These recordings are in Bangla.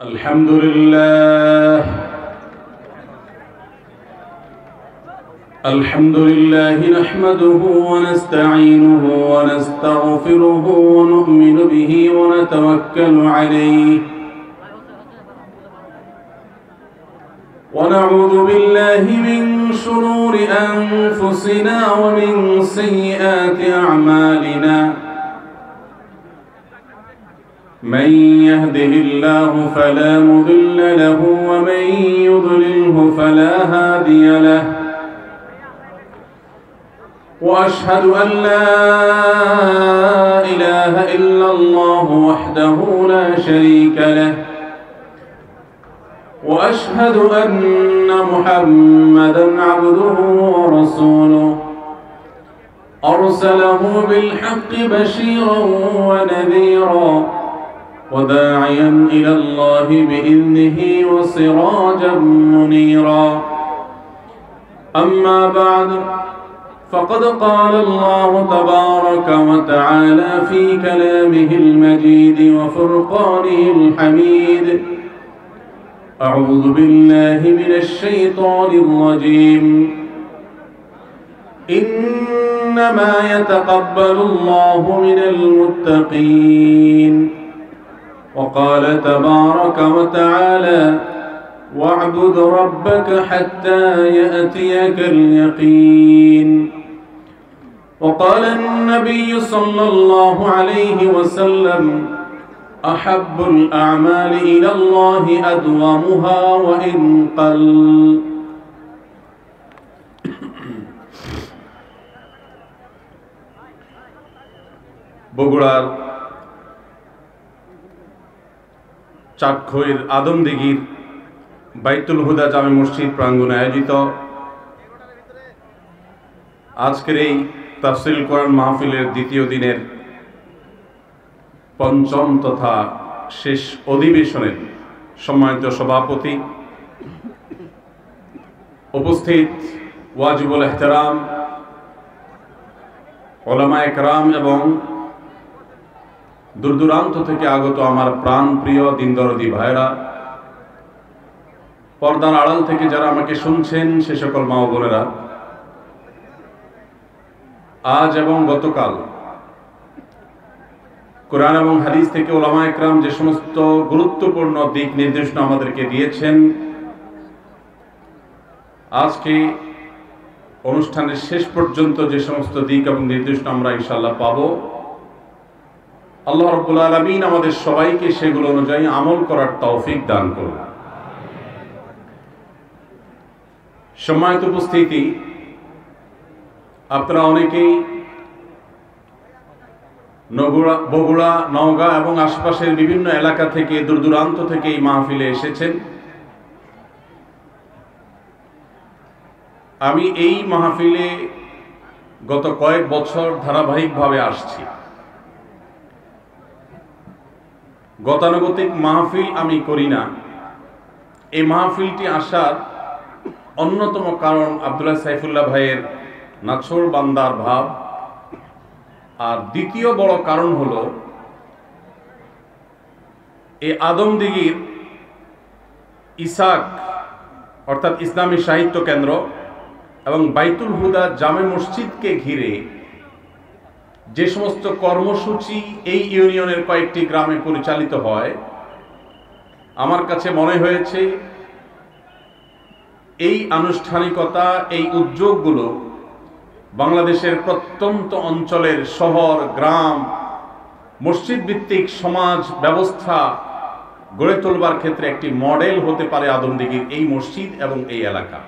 الحمد لله نحمده ونستعينه ونستغفره ونؤمن به ونتوكل عليه ونعوذ بالله من شرور أنفسنا ومن سيئات أعمالنا من يهده الله فلا مضل له ومن يضلله فلا هادي له وأشهد أن لا إله إلا الله وحده لا شريك له وأشهد أن محمدا عبده ورسوله أرسله بالحق بشيرا ونذيرا وداعيا إلى الله بإذنه وسراجا منيرا أما بعد فقد قال الله تبارك وتعالى في كلامه المجيد وفرقانه الحميد أعوذ بالله من الشيطان الرجيم إنما يتقبل الله من المتقين وقال تبارك وتعالى واعبد ربك حتى يأتيك اليقين وقال النبي صلى الله عليه وسلم أحب الأعمال إلى الله أدومها وإن قل বগুড়ার চাটখইর আদমদিঘির বাইতুল হুদা জামে মসজিদ প্রাঙ্গণে আয়োজিত আজকের এই তাফসীর কোরআন মাহফিলের দ্বিতীয় দিনের পঞ্চম তথা শেষ অধিবেশনের সম্মানিত সভাপতি, উপস্থিত ওয়াজিবুল ইহতিরাম উলামায়ে কেরাম এবং দূর দূরান্ত থেকে আগত আমার প্রাণ প্রিয় দিনদরদি ভাইরা, পর্দার আড়াল থেকে যারা আমাকে শুনছেন সে সকল মা ও বোনেরা, আজ এবং গতকাল কোরআন এবং হাদিস থেকে উলামায়ে কেরাম যে সমস্ত গুরুত্বপূর্ণ দিক নির্দেশনা আমাদেরকে দিয়েছেন, আজকে অনুষ্ঠানের শেষ পর্যন্ত যে সমস্ত দিক এবং নির্দেশনা আমরা ইনশাআল্লাহ পাবো, আল্লাহ রাব্বুল আলামিন আমাদের সবাইকে সেগুলো অনুযায়ী আমল করার তৌফিক দান করুন। সম্মানিত উপস্থিতি, আপনারা অনেকেই বগুড়া, নওগাঁ এবং আশপাশের বিভিন্ন এলাকা থেকে দূর দূরান্ত থেকে এই মাহফিলে এসেছেন। আমি এই মাহফিলে গত কয়েক বছর ধারাবাহিকভাবে আসছি। গতানুগতিক মাহফিল আমি করি না। এই মাহফিলটি আসার অন্যতম কারণ আব্দুল্লাহ সাইফুল্লাহ ভাইয়ের নাছোড় বান্দার ভাব, আর দ্বিতীয় বড় কারণ হলো এই আদমদিঘির ইসাক অর্থাৎ ইসলামী সাহিত্য কেন্দ্র এবং বাইতুল হুদা জামে মসজিদকে ঘিরে যে সমস্ত কর্মসূচি এই ইউনিয়নের কয়েকটি গ্রামে পরিচালিত হয়, আমার কাছে মনে হয়েছে এই আনুষ্ঠানিকতা, এই উদ্যোগগুলো বাংলাদেশের প্রত্যন্ত অঞ্চলের শহর, গ্রাম, মসজিদ ভিত্তিক সমাজ ব্যবস্থা গড়ে তোলবার ক্ষেত্রে একটি মডেল হতে পারে আদমদিঘির এই মসজিদ এবং এই এলাকা।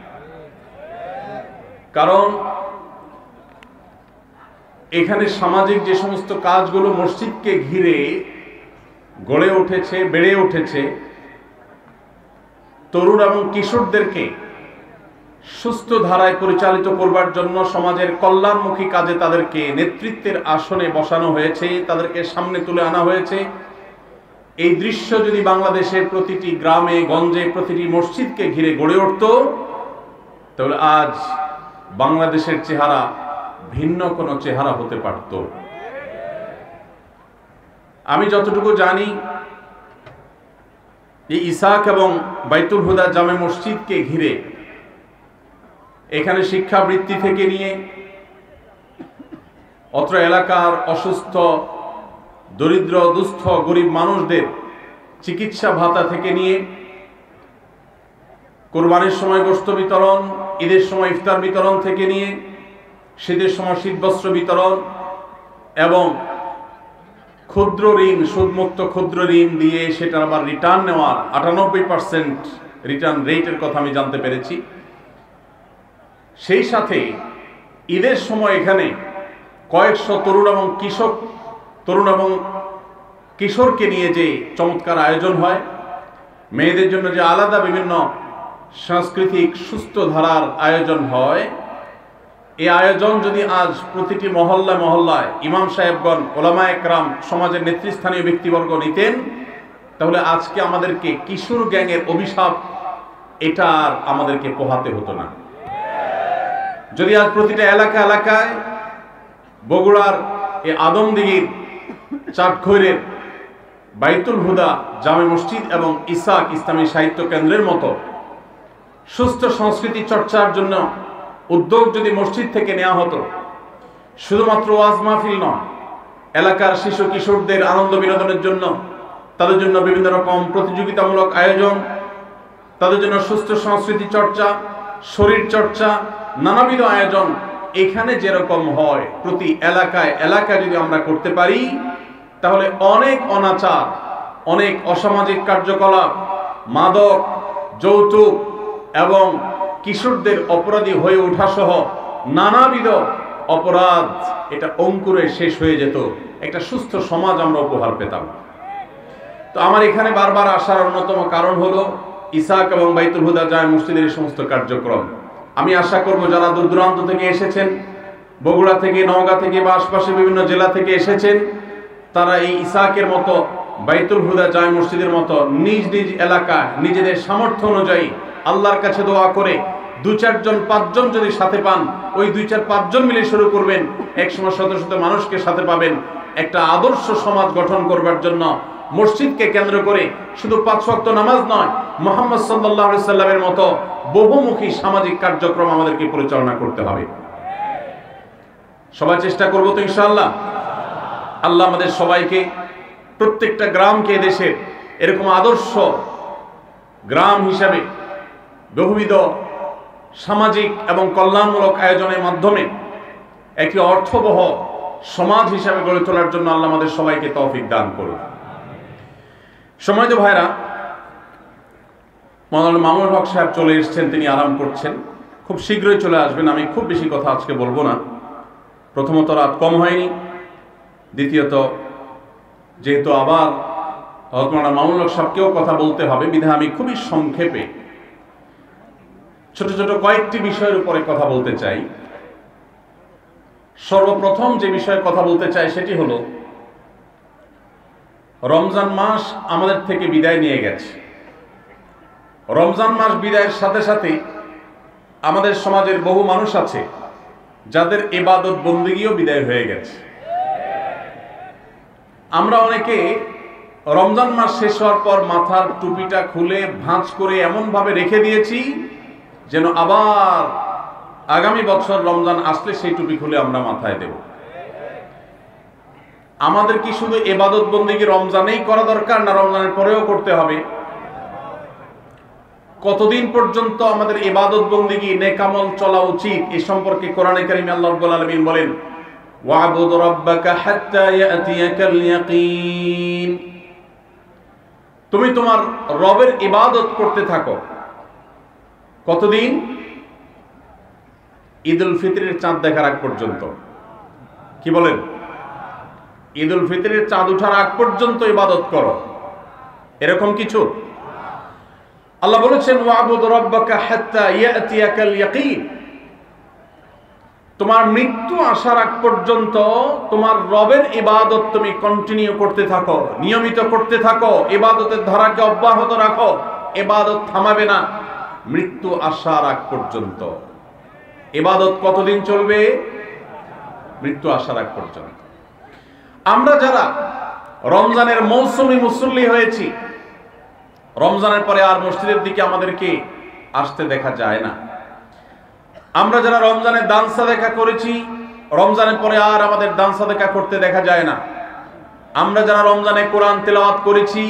কারণ এখানে সামাজিক যে সমস্ত কাজগুলো মসজিদকে ঘিরে গড়ে উঠেছে, বেড়ে উঠেছে, তরুণ এবং কিশোরদেরকে সুস্থ ধারায় পরিচালিত করবার জন্য সমাজের কল্যাণমুখী কাজে তাদেরকে নেতৃত্বের আসনে বসানো হয়েছে, তাদেরকে সামনে তুলে আনা হয়েছে। এই দৃশ্য যদি বাংলাদেশের প্রতিটি গ্রামে গঞ্জে প্রতিটি মসজিদকে ঘিরে গড়ে উঠত, তাহলে আজ বাংলাদেশের চেহারা ভিন্ন কোনো চেহারা হতে পারত। আমি যতটুকু জানি এই ইসাক এবং বাইতুল হুদা জামে মসজিদকে ঘিরে এখানে শিক্ষাবৃত্তি থেকে নিয়ে অত্র এলাকার অসুস্থ, দরিদ্র, দুস্থ, গরিব মানুষদের চিকিৎসা ভাতা থেকে নিয়ে কোরবানির সময় গোশত বিতরণ, ঈদের সময় ইফতার বিতরণ থেকে নিয়ে শীতের সময় শীতবস্ত্র বিতরণ এবং ক্ষুদ্র ঋণ, সুদমুক্ত ক্ষুদ্র ঋণ দিয়ে সেটা আবার রিটার্ন নেওয়ার 98% রিটার্ন রেটের কথা আমি জানতে পেরেছি। সেই সাথে ঈদের সময় এখানে কয়েকশো তরুণ এবং কিশোরকে নিয়ে যে চমৎকার আয়োজন হয়, মেয়েদের জন্য যে আলাদা বিভিন্ন সাংস্কৃতিক সুস্থ ধারার আয়োজন হয়, এই আয়োজন যদি আজ প্রতিটি মহল্লায় ইমাম সাহেবগণ, ওলামা একরাম, সমাজের নেতৃস্থানীয় ব্যক্তিবর্গ নিতেন, তাহলে আজকে আমাদেরকে কিশোর গ্যাংয়ের অভিশাপ এটা আর আমাদেরকে পোহাতে হতো না। যদি আজ প্রতিটা এলাকায় বগুড়ার এই আদমদিঘির চাটখৈরের বাইতুল হুদা জামে মসজিদ এবং ইসাক ইসলামী সাহিত্য কেন্দ্রের মতো সুস্থ সংস্কৃতি চর্চার জন্য উদ্যোগ যদি মসজিদ থেকে নেওয়া হতো, শুধুমাত্র ওয়াজ মাহফিল নয়, এলাকার শিশু কিশোরদের আনন্দ বিনোদনের জন্য, তাদের জন্য বিভিন্ন রকম প্রতিযোগিতামূলক আয়োজন, তাদের জন্য সুস্থ সংস্কৃতি চর্চা, শরীর চর্চা, নানাবিধ আয়োজন এখানে যেরকম হয় প্রতি এলাকায় যদি আমরা করতে পারি, তাহলে অনেক অনাচার, অনেক অসামাজিক কার্যকলাপ, মাদক, যৌতুক এবং কিশোরদের অপরাধী হয়ে ওঠা সহ নানাবিধ অপরাধ এটা অঙ্কুরে শেষ হয়ে যেত, একটা সুস্থ সমাজ আমরা উপহার পেতাম। তো আমার এখানে বারবার আসার অন্যতম কারণ হলো ইসাক এবং বাইতুল হুদা জামে মসজিদের এই সমস্ত কার্যক্রম। আমি আশা করব যারা দূর দূরান্ত থেকে এসেছেন, বগুড়া থেকে, নওগাঁ থেকে বা আশপাশের বিভিন্ন জেলা থেকে এসেছেন, তারা এই ইসাকের মতো, বাইতুল হুদা জামে মসজিদের মতো নিজ নিজ এলাকায় নিজেদের সামর্থ্য অনুযায়ী আল্লাহর কাছে দোয়া করে 2-4 জন 5 জন যদি সাথে পান, ওই 2-4-5 জন মিলে শুরু করবেন, একসময় শত শত মানুষকে সাথে পাবেন। একটা আদর্শ সমাজ গঠন করবার জন্য মসজিদকে কেন্দ্র করে শুধু 5 ওয়াক্ত নামাজ নয়, মুহাম্মদ সাল্লাল্লাহু আলাইহি সাল্লামের মতো বহুমুখী সামাজিক কার্যক্রম আমাদেরকে পরিচালনা করতে হবে। সবাই চেষ্টা করব তো ইনশাআল্লাহ। আল্লাহ আমাদের সবাইকে, প্রত্যেকটা গ্রামকে দেশের এরকম আদর্শ গ্রাম হিসাবে বহুবিধ সামাজিক এবং কল্যাণমূলক আয়োজনের মাধ্যমে একটি অর্থবহ সমাজ হিসাবে গড়ে তোলার জন্য আল্লাহ আমাদের সবাইকে তৌফিক দান করুন। সম্মানিত ভাইরা, মাওলানা মামুনুল হক সাহেব চলে এসেছেন, তিনি আরাম করছেন, খুব শীঘ্রই চলে আসবেন। আমি খুব বেশি কথা আজকে বলবো না। প্রথমত রাত কম হয়নি, দ্বিতীয়ত যেহেতু আবার মাওলানা মামুনুল হক সাহেবকেও কথা বলতে হবে, বিধায় আমি খুবই সংক্ষেপে ছোট ছোট কয়েকটি বিষয়ের উপরে কথা বলতে চাই। সর্বপ্রথম যে বিষয়ে কথা বলতে চাই সেটি হলো, রমজান মাস আমাদের থেকে বিদায় নিয়ে গেছে। রমজান মাস বিদায়ের সাথে সাথে আমাদের সমাজের বহু মানুষ আছে যাদের ইবাদত বন্দেগীও বিদায় হয়ে গেছে। আমরা অনেকে রমজান মাস শেষ হওয়ার পর মাথার টুপিটা খুলে ভাঁজ করে এমন ভাবে রেখে দিয়েছি যেন আবার আগামী বছর রমজান আসলে সেই টুপি খুলে আমরা মাথায় দেব। আমাদের কি শুধু ইবাদত বন্দেগী রমজানেই করা দরকার, না রমজানের পরেও করতে হবে? কতদিন পর্যন্ত আমাদের ইবাদত বন্দেগী নেকামল চলা উচিত এ সম্পর্কে কোরআনে কারিমে আল্লাহ রাব্বুল আলামিন বলেন, ওয়া'বুদ রাব্বাকা হাত্তা ইয়াতিয়াকাল ইয়াকিন। তুমি তোমার রবের ইবাদত করতে থাকো। কতদিন? ঈদুল ফিতরের চাঁদ দেখার আগ পর্যন্ত। কি বলেন? ঈদুল ফিতরের চাঁদ ওঠার আগ পর্যন্ত ইবাদত করো, এরকম কিছু? আল্লাহ বলেছেন, ওয়া'বুদ রাব্বাকা হাত্তা ইয়াতিয়াকাল ইয়াকিন। তোমার মৃত্যু আসার আগ পর্যন্ত তোমার রবের ইবাদত তুমি কন্টিনিউ করতে থাকো, নিয়মিত করতে থাকো, ইবাদতের ধারাকে অব্যাহত রাখো, ইবাদত থামাবে না মৃত্যু আসার আগ পর্যন্ত। ইবাদত কতদিন চলবে? মৃত্যু আসার আগ পর্যন্ত। আমরা যারা রমজানের মৌসুমী মুসল্লি হয়েছি, রমজানের পরে আর মসজিদের দিকে আমাদেরকে আসতে দেখা যায় না। আমরা যারা রমজানে দান সাদেকা করেছি, রমজানের পরে আর আমাদের দান সাদেকা করতে দেখা যায় না। আমরা যারা রমজানে কোরআন তেলাওয়াত করেছি,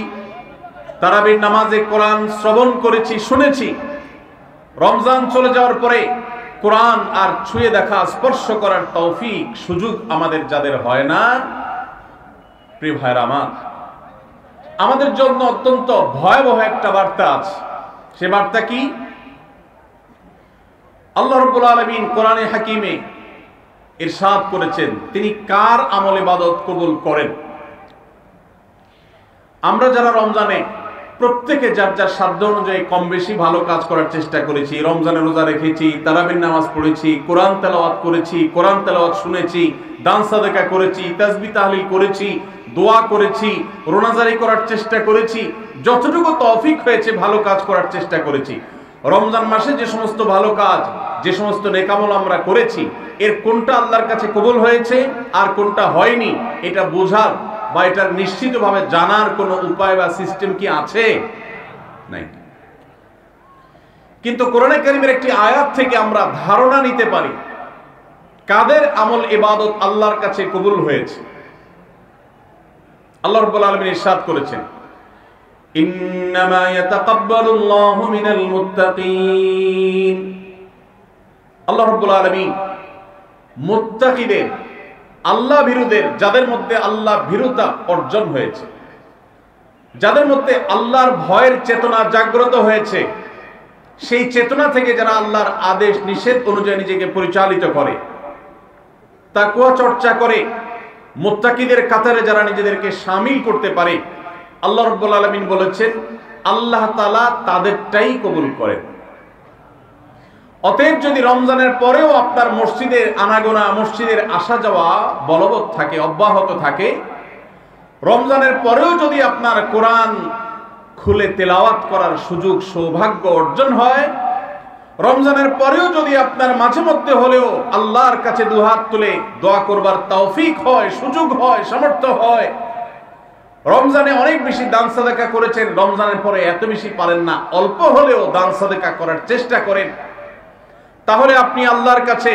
তারাবির নামাজে কোরআন শ্রবণ করেছি, শুনেছি, রমজান চলে যাওয়ার পরে কোরআন আর ছুঁয়ে দেখা, স্পর্শ করার তৌফিক সুযোগ আমাদের যাদের হয় না, প্রিয় ভাইরা আমার, আমাদের জন্য অত্যন্ত ভয়াবহ একটা বার্তা আছে। সে বার্তা কি? আল্লাহ রাব্বুল আলামিন কোরআনে হাকিমে ইরশাদ করেছেন তিনি কার আমল ইবাদত কবুল করেন। আমরা যারা রমজানে প্রত্যেকে যার যার সাধ্য অনুযায়ী কম বেশি ভালো কাজ করার চেষ্টা করেছি, রমজানে রোজা রেখেছি, তারাবির নামাজ পড়েছি, কোরআন তেলাওয়াত করেছি, কোরআন তেলাওয়াত শুনেছি, দান সাদেকা করেছি, তাসবিহ তাহলিল করেছি, দোয়া করেছি, রোনাজারি করার চেষ্টা করেছি, যতটুকু তৌফিক হয়েছে ভালো কাজ করার চেষ্টা করেছি। রমজান মাসে যে সমস্ত ভালো কাজ, যে সমস্ত নেকামল আমরা করেছি, এর কোনটা আল্লাহর কাছে কবুল হয়েছে আর কোনটা হয়নি এটা বোঝার বা এটার নিশ্চিতভাবে জানার কোনো উপায় বা সিস্টেম কি আছে? নাই। কিন্তু কোরআনে কারীমের একটি আয়াত থেকে আমরা ধারণা নিতে পারি কাদের আমল ইবাদত আল্লাহর কাছে কবুল হয়েছে। আল্লাহ রাব্বুল আলামিন ইরশাদ করেছেন, ইন্নামা ইয়াতাকাব্বালুল্লাহু মিনাল মুত্তাকিন। আল্লাহ রাব্বুল আলামিন মুত্তাকিদের, আল্লাহ ভীরুদের, যাদের মধ্যে আল্লাহ ভীরুতা অর্জন হয়েছে, যাদের মধ্যে আল্লাহর ভয়ের চেতনা জাগ্রত হয়েছে, সেই চেতনা থেকে যারা আল্লাহর আদেশ নিষেধ অনুযায়ী নিজেকে পরিচালিত করে, তাকওয়া চর্চা করে, মুত্তাকিদের কাতারে যারা নিজেদেরকে শামিল করতে পারে, আল্লাহ রাব্বুল আলামিন বলেছেন আল্লাহ তাআলা তাদেরটাই কবুল করেন। অতএব যদি রমজানের পরেও আপনার মসজিদের আনাগোনা, মসজিদের আসা যাওয়া বলবৎ থাকে, অব্যাহত থাকে, রমজানের পরেও যদি আপনার কোরআন খুলে তেলাওয়াত করার সুযোগ সৌভাগ্য অর্জন হয়, রমজানের পরেও যদি আপনার মাঝে মধ্যে হলেও আল্লাহর কাছে দুহাত তুলে দোয়া করবার তৌফিক হয়, সুযোগ হয়, সামর্থ্য হয়, রমজানে অনেক বেশি দান সাদেকা করেছেন, রমজানের পরে এত বেশি পারেন না, অল্প হলেও দান সাদেকা করার চেষ্টা করেন, তাহলে আপনি আল্লাহর কাছে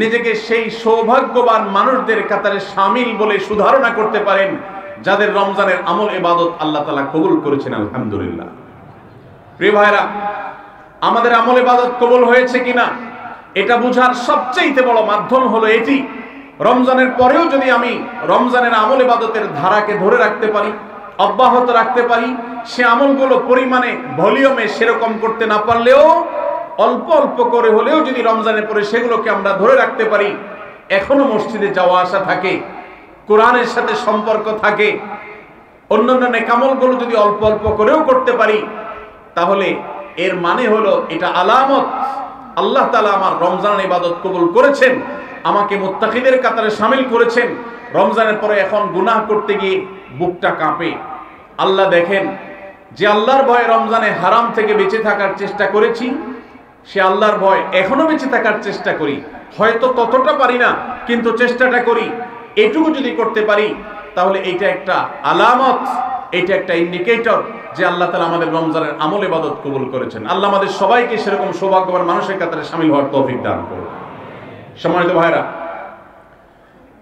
নিজেকে সেই সৌভাগ্যবান মানুষদের কাতারে শামিল বলে সুধারণা করতে পারেন যাদের রমজানের আমল ইবাদত আল্লাহ তাআলা কবুল করেছেন। আলহামদুলিল্লাহ। প্রিয় ভাইরা, আমাদের আমল ইবাদত কবুল হয়েছে কিনা এটা বোঝার সবচেয়ে বড় মাধ্যম হলো এটি, রমজানের পরেও যদি আমি রমজানের আমল ইবাদতের ধারাকে ধরে রাখতে পারি, অব্যাহত রাখতে পারি, সে আমলগুলো পরিমাণে, ভলিউমে সেরকম করতে না পারলেও অল্প অল্প করে হলেও যদি রমজানের পরে সেগুলোকে আমরা ধরে রাখতে পারি, এখনো মসজিদে যাওয়া আসা থাকে, কোরআনের সাথে সম্পর্ক থাকে, অন্যান্য নেকামলগুলো যদি অল্প অল্প করেও করতে পারি, তাহলে এর মানে হলো এটা আলামত আল্লাহ তাআলা আমার রমজানের ইবাদত কবুল করেছেন, আমাকে মুত্তাকিদের কাতারে শামিল করেছেন। রমজানের পরে এখন গুনাহ করতে গিয়ে বুকটা কাঁপে। আল্লাহ দেখেন যে আল্লাহর ভয়ে রমজানে হারাম থেকে বেঁচে থাকার চেষ্টা করেছি, সে আল্লাহর ভয় এখনো বেঁচে থাকার চেষ্টা করি, হয়তো ততটা পারি না কিন্তু চেষ্টাটা করি, এটুকু যদি করতে পারি তাহলে এইটা একটা আলামত, এটা একটা ইন্ডিকেটর যে আল্লাহ তাআলা আমাদের রমজানের আমল ইবাদত কবুল করেছেন। আল্লাহ আমাদের সবাইকে সেরকম সৌভাগ্যবান মানুষের কাতারে শামিল হওয়ার তৌফিক দান করুন। সম্মানিত ভাইরা,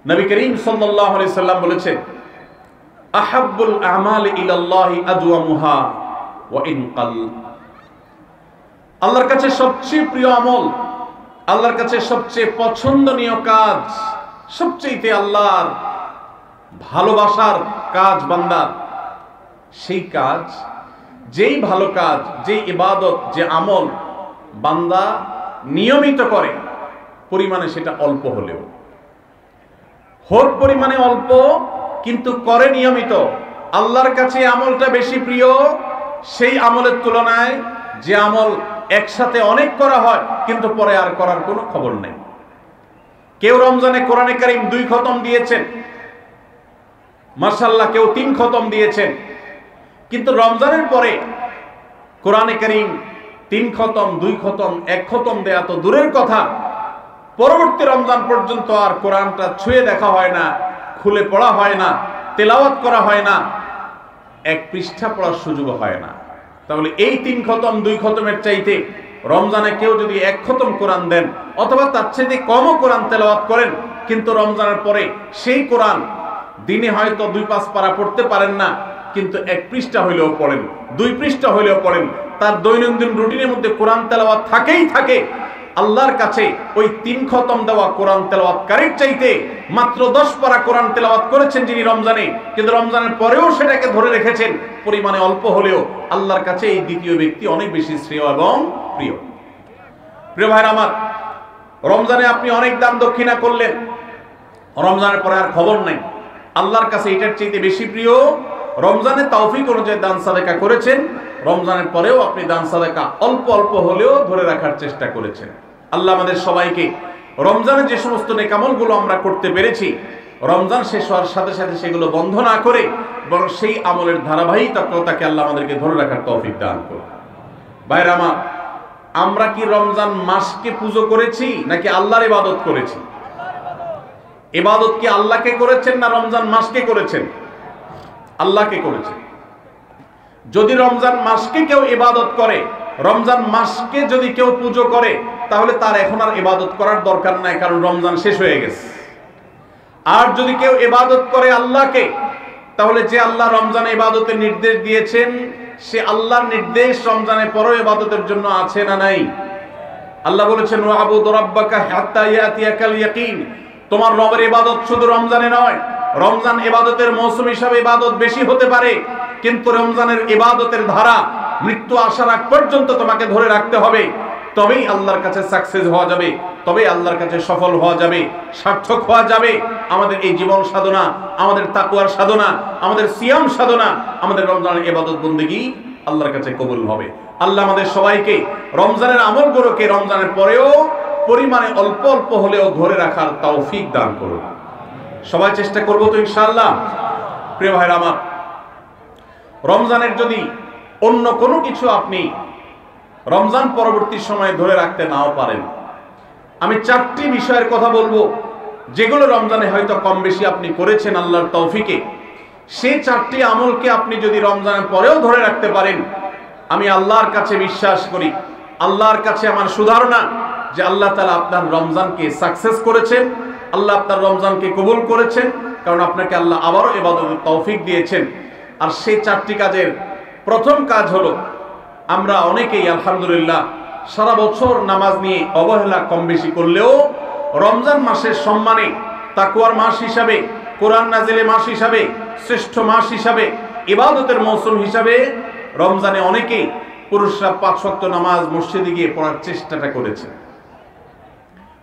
নবী করিম সাল্লাল্লাহু আলাইহি সাল্লাম বলেছেন, আহাব্বুল আমালি ইলাল্লাহি আদওয়ামুহা ওয়া ইন কাল। আল্লাহর কাছে সবচেয়ে প্রিয় আমল, আল্লাহর কাছে সবচেয়ে পছন্দনীয় কাজ, সবচেয়ে আল্লাহর ভালোবাসার কাজ বান্দার, সেই কাজ, যেই ভালো কাজ, যেই ইবাদত, যে আমল বান্দা নিয়মিত করে, পরিমাণে সেটা অল্প হলেও হোক, পরিমাণে অল্প কিন্তু করে নিয়মিত, আল্লাহর কাছে আমলটা বেশি প্রিয় সেই আমলের তুলনায় যে আমল একসাথে অনেক করা হয় কিন্তু পরে আর করার কোনো খবর নেই। কেউ রমজানে কোরআনে কারীম 2 খতম দিয়েছেন, মাশাআল্লাহ, কেউ 3 খতম দিয়েছেন, কিন্তু রমজানের পরে কোরআনে কারীম 3 খতম, 2 খতম, 1 খতম দেয়া তো দূরের কথা, পরবর্তী রমজান পর্যন্ত আর কোরআনটা ছুঁয়ে দেখা হয় না, খুলে পড়া হয় না, তেলাওয়াত করা হয় না, 1 পৃষ্ঠা পড়ার সুযোগ হয় না। তাহলে এই 3 খতম 2 খতমের চাইতে রমজানে কেউ যদি 1 খতম কোরআন দেন অথবা তার চাইতে কমও কোরআন তেলাওয়াত করেন, কিন্তু রমজানের পরে সেই কোরআন দিনে হয়তো 2-5 পারা পড়তে পারেন না, কিন্তু 1 পৃষ্ঠা হইলেও পড়েন, 2 পৃষ্ঠা হইলেও পড়েন, তার দৈনন্দিন রুটিনের মধ্যে কোরআন তেলাওয়াত থাকেই থাকে। আল্লাহর কাছে ওই 3 খতম দেওয়া কোরআন তেলাওয়াতকারীর চাইতে মাত্র 10 পারা কোরআন তেলাওয়াত করেছেন যিনি রমজানে, কিন্তু রমজানের পরেও সেটাকে ধরে রেখেছেন, পরিমাণে অল্প হলেও আল্লাহর কাছে এই দ্বিতীয় ব্যক্তি অনেক বেশি শ্রেয় এবং প্রিয়। প্রিয় ভাইরা আমার, রমজানে আপনি অনেক দান দক্ষিণা করলেন, রমজানের পরে আর খবর নাই, আল্লাহর কাছে এটার চাইতে বেশি প্রিয় রমজানে তৌফিক অনুযায়ী দান সাদাকা করেছেন, রমজানের পরেও আপনি দান সাদাকা অল্প অল্প হলেও ধরে রাখার চেষ্টা করেছেন। আল্লাহ আমাদের সবাইকে রমজানে যে সমস্ত নেকামলগুলো আমরা করতে পেরেছি, রমজান শেষ হওয়ার সাথে সাথে সেগুলো বন্ধ না করে বরং সেই আমলের ধারাবাহিকতাকে আল্লাহ আমাদেরকে ধরে রাখার তৌফিক দান করুন। ভাইরা আমার, আমরা কি রমজান মাসকে পুজো করেছি নাকি আল্লাহর ইবাদত করেছি? ইবাদত কি আল্লাহকে করেছেন না রমজান মাসকে করেছেন? আল্লাহকে করেছেন। যদি রমজান মাসকে কেউ ইবাদত করে, রমজান মাসকে যদি কেউ পুজো করে, তাহলে তার এখন আর ইবাদত করার দরকার নাই, কারণ রমজান শেষ হয়ে গেছে। আর যদি কেউ ইবাদত করে আল্লাহকে, তাহলে যে আল্লাহ রমজানে ইবাদতের নির্দেশ দিয়েছেন, সে আল্লাহর নির্দেশ রমজানের পরেও ইবাদতের জন্য আছে না নাই? আল্লাহ বলেছেন ওয়াবুদ রাব্বাকা হাত্তা ইয়াতিয়াকাল ইয়াকিন। তোমার রবের ইবাদত শুধু রমজানে নয়, রমজান ইবাদতের মৌসুম হিসাবে ইবাদত বেশি হতে পারে, কিন্তু রমজানের ইবাদতের ধারা মৃত্যু আসার আগ পর্যন্ত তোমাকে ধরে রাখতে হবে, তবেই আল্লাহর কাছে সাকসেস হওয়া যাবে, তবেই আল্লাহর কাছে সফল হওয়া যাবে, সার্থক হওয়া যাবে। আমাদের এই জীবন সাধনা, আমাদের তাকওয়ার সাধনা, আমাদের সিয়াম সাধনা, আমাদের রমজানের ইবাদত বন্দেগী আল্লাহর কাছে কবুল হবে। আল্লাহ আমাদের সবাইকে রমজানের আমলগুলোকে রমজানের পরেও পরিমাণে অল্প অল্প হলেও ধরে রাখার তৌফিক দান করুন। সবাই চেষ্টা করব তো ইনশাআল্লাহ। প্রিয় ভাইরা আমার, রমজানের যদি অন্য কোনো কিছু আপনি রমজান পরবর্তী সময়ে ধরে রাখতে নাও পারেন, আমি 4টি বিষয়ের কথা বলবো যেগুলো রমজানে হয়তো কম বেশি আপনি করেছেন আল্লাহর তৌফিকে। সেই 4টি আমলকে আপনি যদি রমজানের পরেও ধরে রাখতে পারেন, আমি আল্লাহর কাছে বিশ্বাস করি, আল্লাহর কাছে আমার সুধারণা যে আল্লাহ তাআলা আপনার রমজানকে সাকসেস করেছেন, আল্লাহ আপনার রমজানকে কবুল করেছেন, কারণ আপনাকে আল্লাহ আবারও ইবাদতের তৌফিক দিয়েছেন। আর সেই 4টি কাজের প্রথম কাজ হলো, আমরা অনেকেই আলহামদুলিল্লাহ সারা বছর নামাজ নিয়ে অবহেলা কম বেশি করলেও রমজান মাসের সম্মানে, তাকওয়ার মাস হিসাবে, কোরআন নাজিলের মাস হিসাবে, শ্রেষ্ঠ মাস হিসাবে, ইবাদতের মৌসুম হিসাবে রমজানে অনেকেই পুরুষরা 5 ওয়াক্ত নামাজ মসজিদে গিয়ে পড়ার চেষ্টাটা করেছে।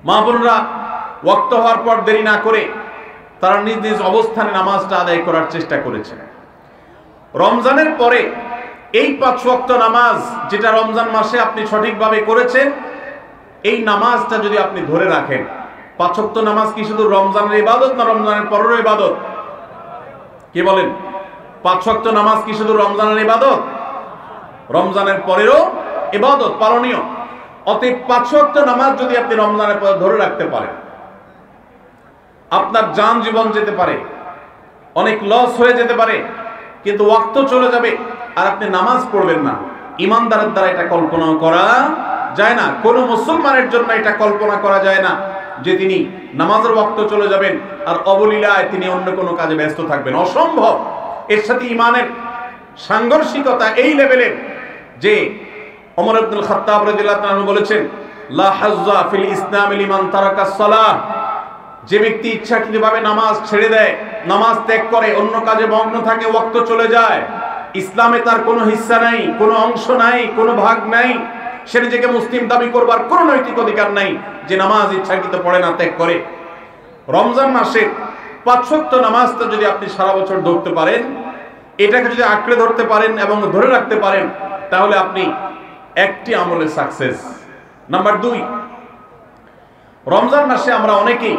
মা বোনরা ওয়াক্ত হওয়ার পর দেরি না করে তারা নিজ নিজ অবস্থানে নামাজটা আদায় করার চেষ্টা করেছে। রমজানের পরে এই 5 ওয়াক্ত নামাজ যেটা রমজান মাসে আপনি সঠিকভাবে করেছেন, এই নামাজটা যদি আপনি ধরে রাখেন, 5 ওয়াক্ত নামাজ কি শুধু রমজানের ইবাদত না রমজানের পরেরও ইবাদত? কি বলেন? 5 ওয়াক্ত নামাজ কি শুধু রমজানের ইবাদত? রমজানের পরেরও ইবাদত, পালনীয়। অতএব 5 ওয়াক্ত নামাজ যদি আপনি রমজানের পরে ধরে রাখতে পারেন, আপনার জান জীবন যেতে পারে, অনেক লস হয়ে যেতে পারে, কিন্তু ওয়াক্ত চলে যাবে আর আপনি নামাজ পড়বেন না। ইমানদারের দ্বারা এটা কল্পনা করা যায় না, কোন মুসলমানের জন্য এটা কল্পনা করা যায় না যে তিনি নামাজের ওয়াক্ত চলে যাবেন আর অবলীলায় তিনি অন্য কোনো কাজে ব্যস্ত থাকবেন, অসম্ভব। এর সাথে ইমানের সাংঘর্ষিকতা এই লেভেলের যে ওমর ইবনুল খাত্তাব রাদিয়াল্লাহু আনহু বলেছেন, লা হাজ্জা ফিল ইসলাম লিমান তারাকাস সালাহ। যে ব্যক্তি ইচ্ছাকৃতভাবে নামাজ ছেড়ে দেয়, নামাজ ত্যাগ করে, অন্য কাজে মগ্ন থাকে, ওয়াক্ত চলে যায়, ইসলামে তার কোনো হিস্সা নাই, কোনো অংশ নাই, কোনো ভাগ নাই, সে নিজেকে মুসলিম দাবি করবার কোনো নৈতিক অধিকার নাই যে নামাজ ইচ্ছাকৃত পড়ে না, ত্যাগ করে। রমজান মাসে 5 ওয়াক্ত নামাজটা যদি আপনি সারা বছর ধরতে পারেন, এটাকে যদি আঁকড়ে ধরতে পারেন এবং ধরে রাখতে পারেন, তাহলে আপনি একটি আমলে সাকসেস। নাম্বার 2, রমজান মাসে আমরা অনেকেই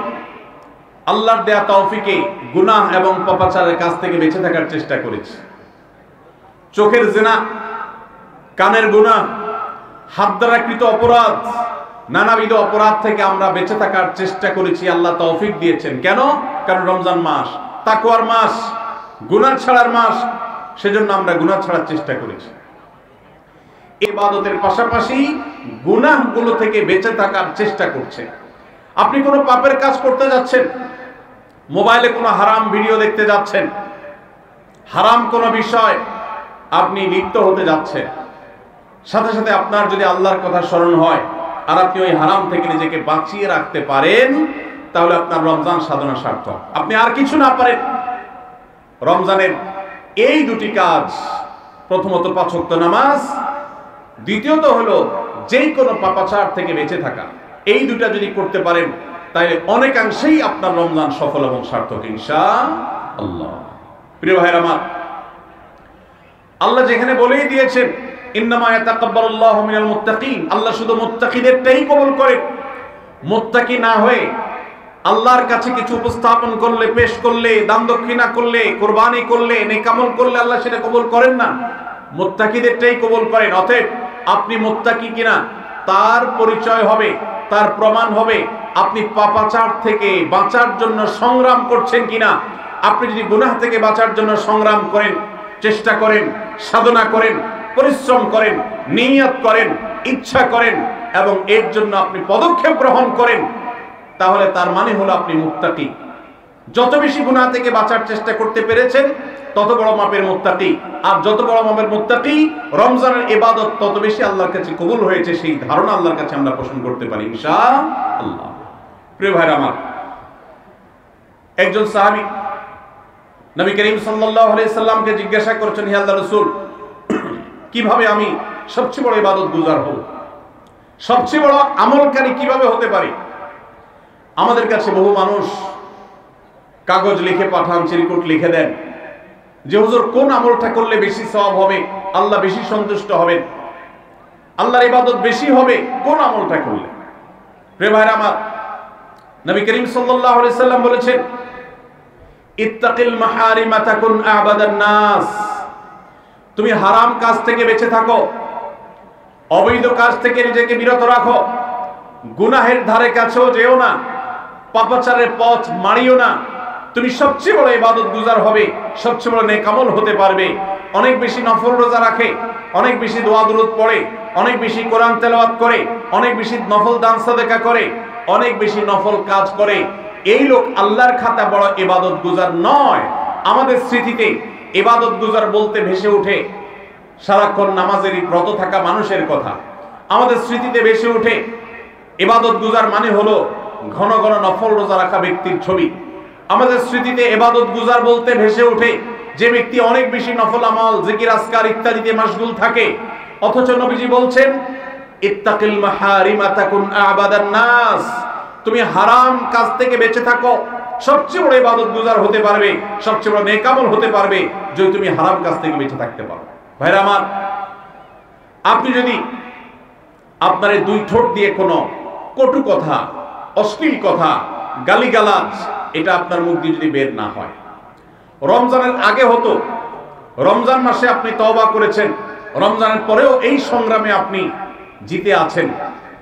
আল্লাহর দেয়া তৌফিকে গুনাহ এবং পাপাচারের কাছ থেকে বেঁচে থাকার চেষ্টা করেছি। চোখের জিনা, কানের গুনাহ, হাত দ্বারা কৃত অপরাধ, নানাবিধ অপরাধ থেকে আমরা বেঁচে থাকার চেষ্টা করেছি। আল্লাহ তৌফিক দিয়েছেন। কেন? কারণ রমজান মাস তাকওয়ার মাস, গুনাহ ছাড়ার মাস, সেজন্য আমরা গুনাহ ছাড়ার চেষ্টা করেছি। ইবাদতের পাশাপাশি গুনাহগুলো থেকে বেঁচে থাকার চেষ্টা করছে। আপনি কোনো পাপের কাজ করতে যাচ্ছেন, মোবাইলে কোনো হারাম ভিডিও দেখতে যাচ্ছেন, হারাম কোনো বিষয় আপনি লিপ্ত হতে যাচ্ছেন, সাথে সাথে আপনার যদি আল্লাহর কথা স্মরণ হয় আর আপনি ওই হারাম থেকে নিজেকে বাঁচিয়ে রাখতে পারেন, তাহলে আপনার রমজান সাধনা সার্থক। আপনি আর কিছু না পারেন, রমজানের এই দুটি কাজ, প্রথমত 5 ওয়াক্ত নামাজ, দ্বিতীয়ত হলো যেই কোনো পাপাচার থেকে বেঁচে থাকা, এই দুটা যদি করতে পারেন তাহলে অনেকাংশেই আপনার রমজান সফল এবং সার্থক ইনশাআল্লাহ। প্রিয় ভাইরা আমার, আল্লাহ যেখানে বলেই দিয়েছেন ইন্নামা ইয়াতাকাব্বালুল্লাহু মিনাল মুত্তাকিন, আল্লাহ শুধু মুত্তাকিদেরটাই কবুল করেন। মুত্তাকি না হয়ে আল্লাহর কাছে কিছু উপস্থাপন করলে, পেশ করলে, দান দক্ষিণা করলে, কুরবানি করলে, নেক আমল করলে আল্লাহ সেটা কবুল করেন না, মুত্তাকিদেরটাই কবুল করেন। অতএব আপনি মুত্তাকি কিনা তার পরিচয় হবে, তার প্রমাণ হবে আপনি পাপাচার থেকে বাঁচার জন্য সংগ্রাম করছেন কিনা। আপনি যদি গুনাহ থেকে বাঁচার জন্য সংগ্রাম করেন, চেষ্টা করেন, সাধনা করেন, পরিশ্রম করেন, নিয়ত করেন, ইচ্ছা করেন এবং এর জন্য আপনি পদক্ষেপ গ্রহণ করেন, তাহলে তার মানে হলো আপনি মুত্তাকি। যত বেশি গুনাহ থেকে বাঁচার চেষ্টা করতে পেরেছেন তত বড় মাপের মুত্তাকি, আর যত বড় মাপের মুত্তাকি রমজানের ইবাদত তত বেশি আল্লাহর কাছে কবুল হয়েছে, সেই ধারণা আল্লাহর কাছে আমরা পোষণ করতে পারি ইনশাআল্লাহ। প্রিয় ভাইরা আমার, একজন সাহাবী নবী করিম সাল্লাল্লাহু আলাইহি সাল্লামকে জিজ্ঞাসা করেছেন, হে আল্লাহর রাসূল, কিভাবে আমি সবচেয়ে বড় ইবাদত গুজার হব, সবচেয়ে বড় আমলকারী কিভাবে হতে পারি? আমাদের কাছে বহু মানুষ কাগজ লিখে পাঠান, চিরকুট লিখে দেন যে হুজুর কোন আমলটা করলে বেশি সওয়াব হবে, আল্লাহ বেশি সন্তুষ্ট হবেন, আল্লাহর ইবাদত বেশি হবে কোন আমলটা করলে। প্রিয় ভাইরা আমার, নবী করিম সাল্লাল্লাহু আলাইহি সাল্লাম বলেছেন, ইত্তাকিল মাহারিমা তাকুন আবাদান নাস, তুমি হারাম কাজ থেকে বেঁচে থাকো, অবৈধ কাজ থেকে নিজেকে বিরত রাখো, গুনাহের ধারে কাছেও যেও না, পাপাচারের পথ মারিও না, তুমি সবচেয়ে বড় ইবাদত গুজার হবে, সবচেয়ে বড় নেক আমল হতে পারবে। অনেক বেশি নফল রোজা রাখে, অনেক বেশি দোয়া দুরূদ পড়ে, অনেক বেশি কোরআন তেলাওয়াত করে, অনেক বেশি নফল দান সাদেকা করে, অনেক বেশি নফল কাজ করে, এই লোক আল্লাহর খাতা বড় ইবাদত গুজার নয়। আমাদের স্মৃতিতে ইবাদত গুজার বলতে ভেসে ওঠে সারাক্ষণ নামাজেরই ব্রত থাকা মানুষের কথা, আমাদের স্মৃতিতে ভেসে ওঠে ইবাদত গুজার মানে হলো ঘন ঘন নফল রোজা রাখা ব্যক্তির ছবি। আমাদের স্মৃতিতে ইবাদত গুজার বলতে ভেসে ওঠে যে ব্যক্তি অনেক বেশি নফল আমল, জিকির, আজকার ইত্যাদিতে মাশগুল থাকে। অথচ নবীজি বলছেন, ইত্তাকিল মাহারিমা তাকুন আবাদান নাস, তুমি হারাম কাজ থেকে বেঁচে থাকো, সবচেয়ে বড় ইবাদত গুজার হতে পারবে, সবচেয়ে বড় নেক আমল হতে পারবে যদি তুমি হারাম কাজ থেকে বেঁচে থাকতে পারো। ভাইরা আমার, আপনি যদি আপনার এই দুই ঠোঁট দিয়ে কোনো কটু কথা, অশ্লীল কথা, গালিগালাজ এটা আপনার মুখ দিয়ে যদি বের না হয়, রমজানের আগে হতো, রমজান মাসে আপনি তওবা করেছেন, রমজানের পরেও এই সংগ্রামে আপনি জিতে আছেন,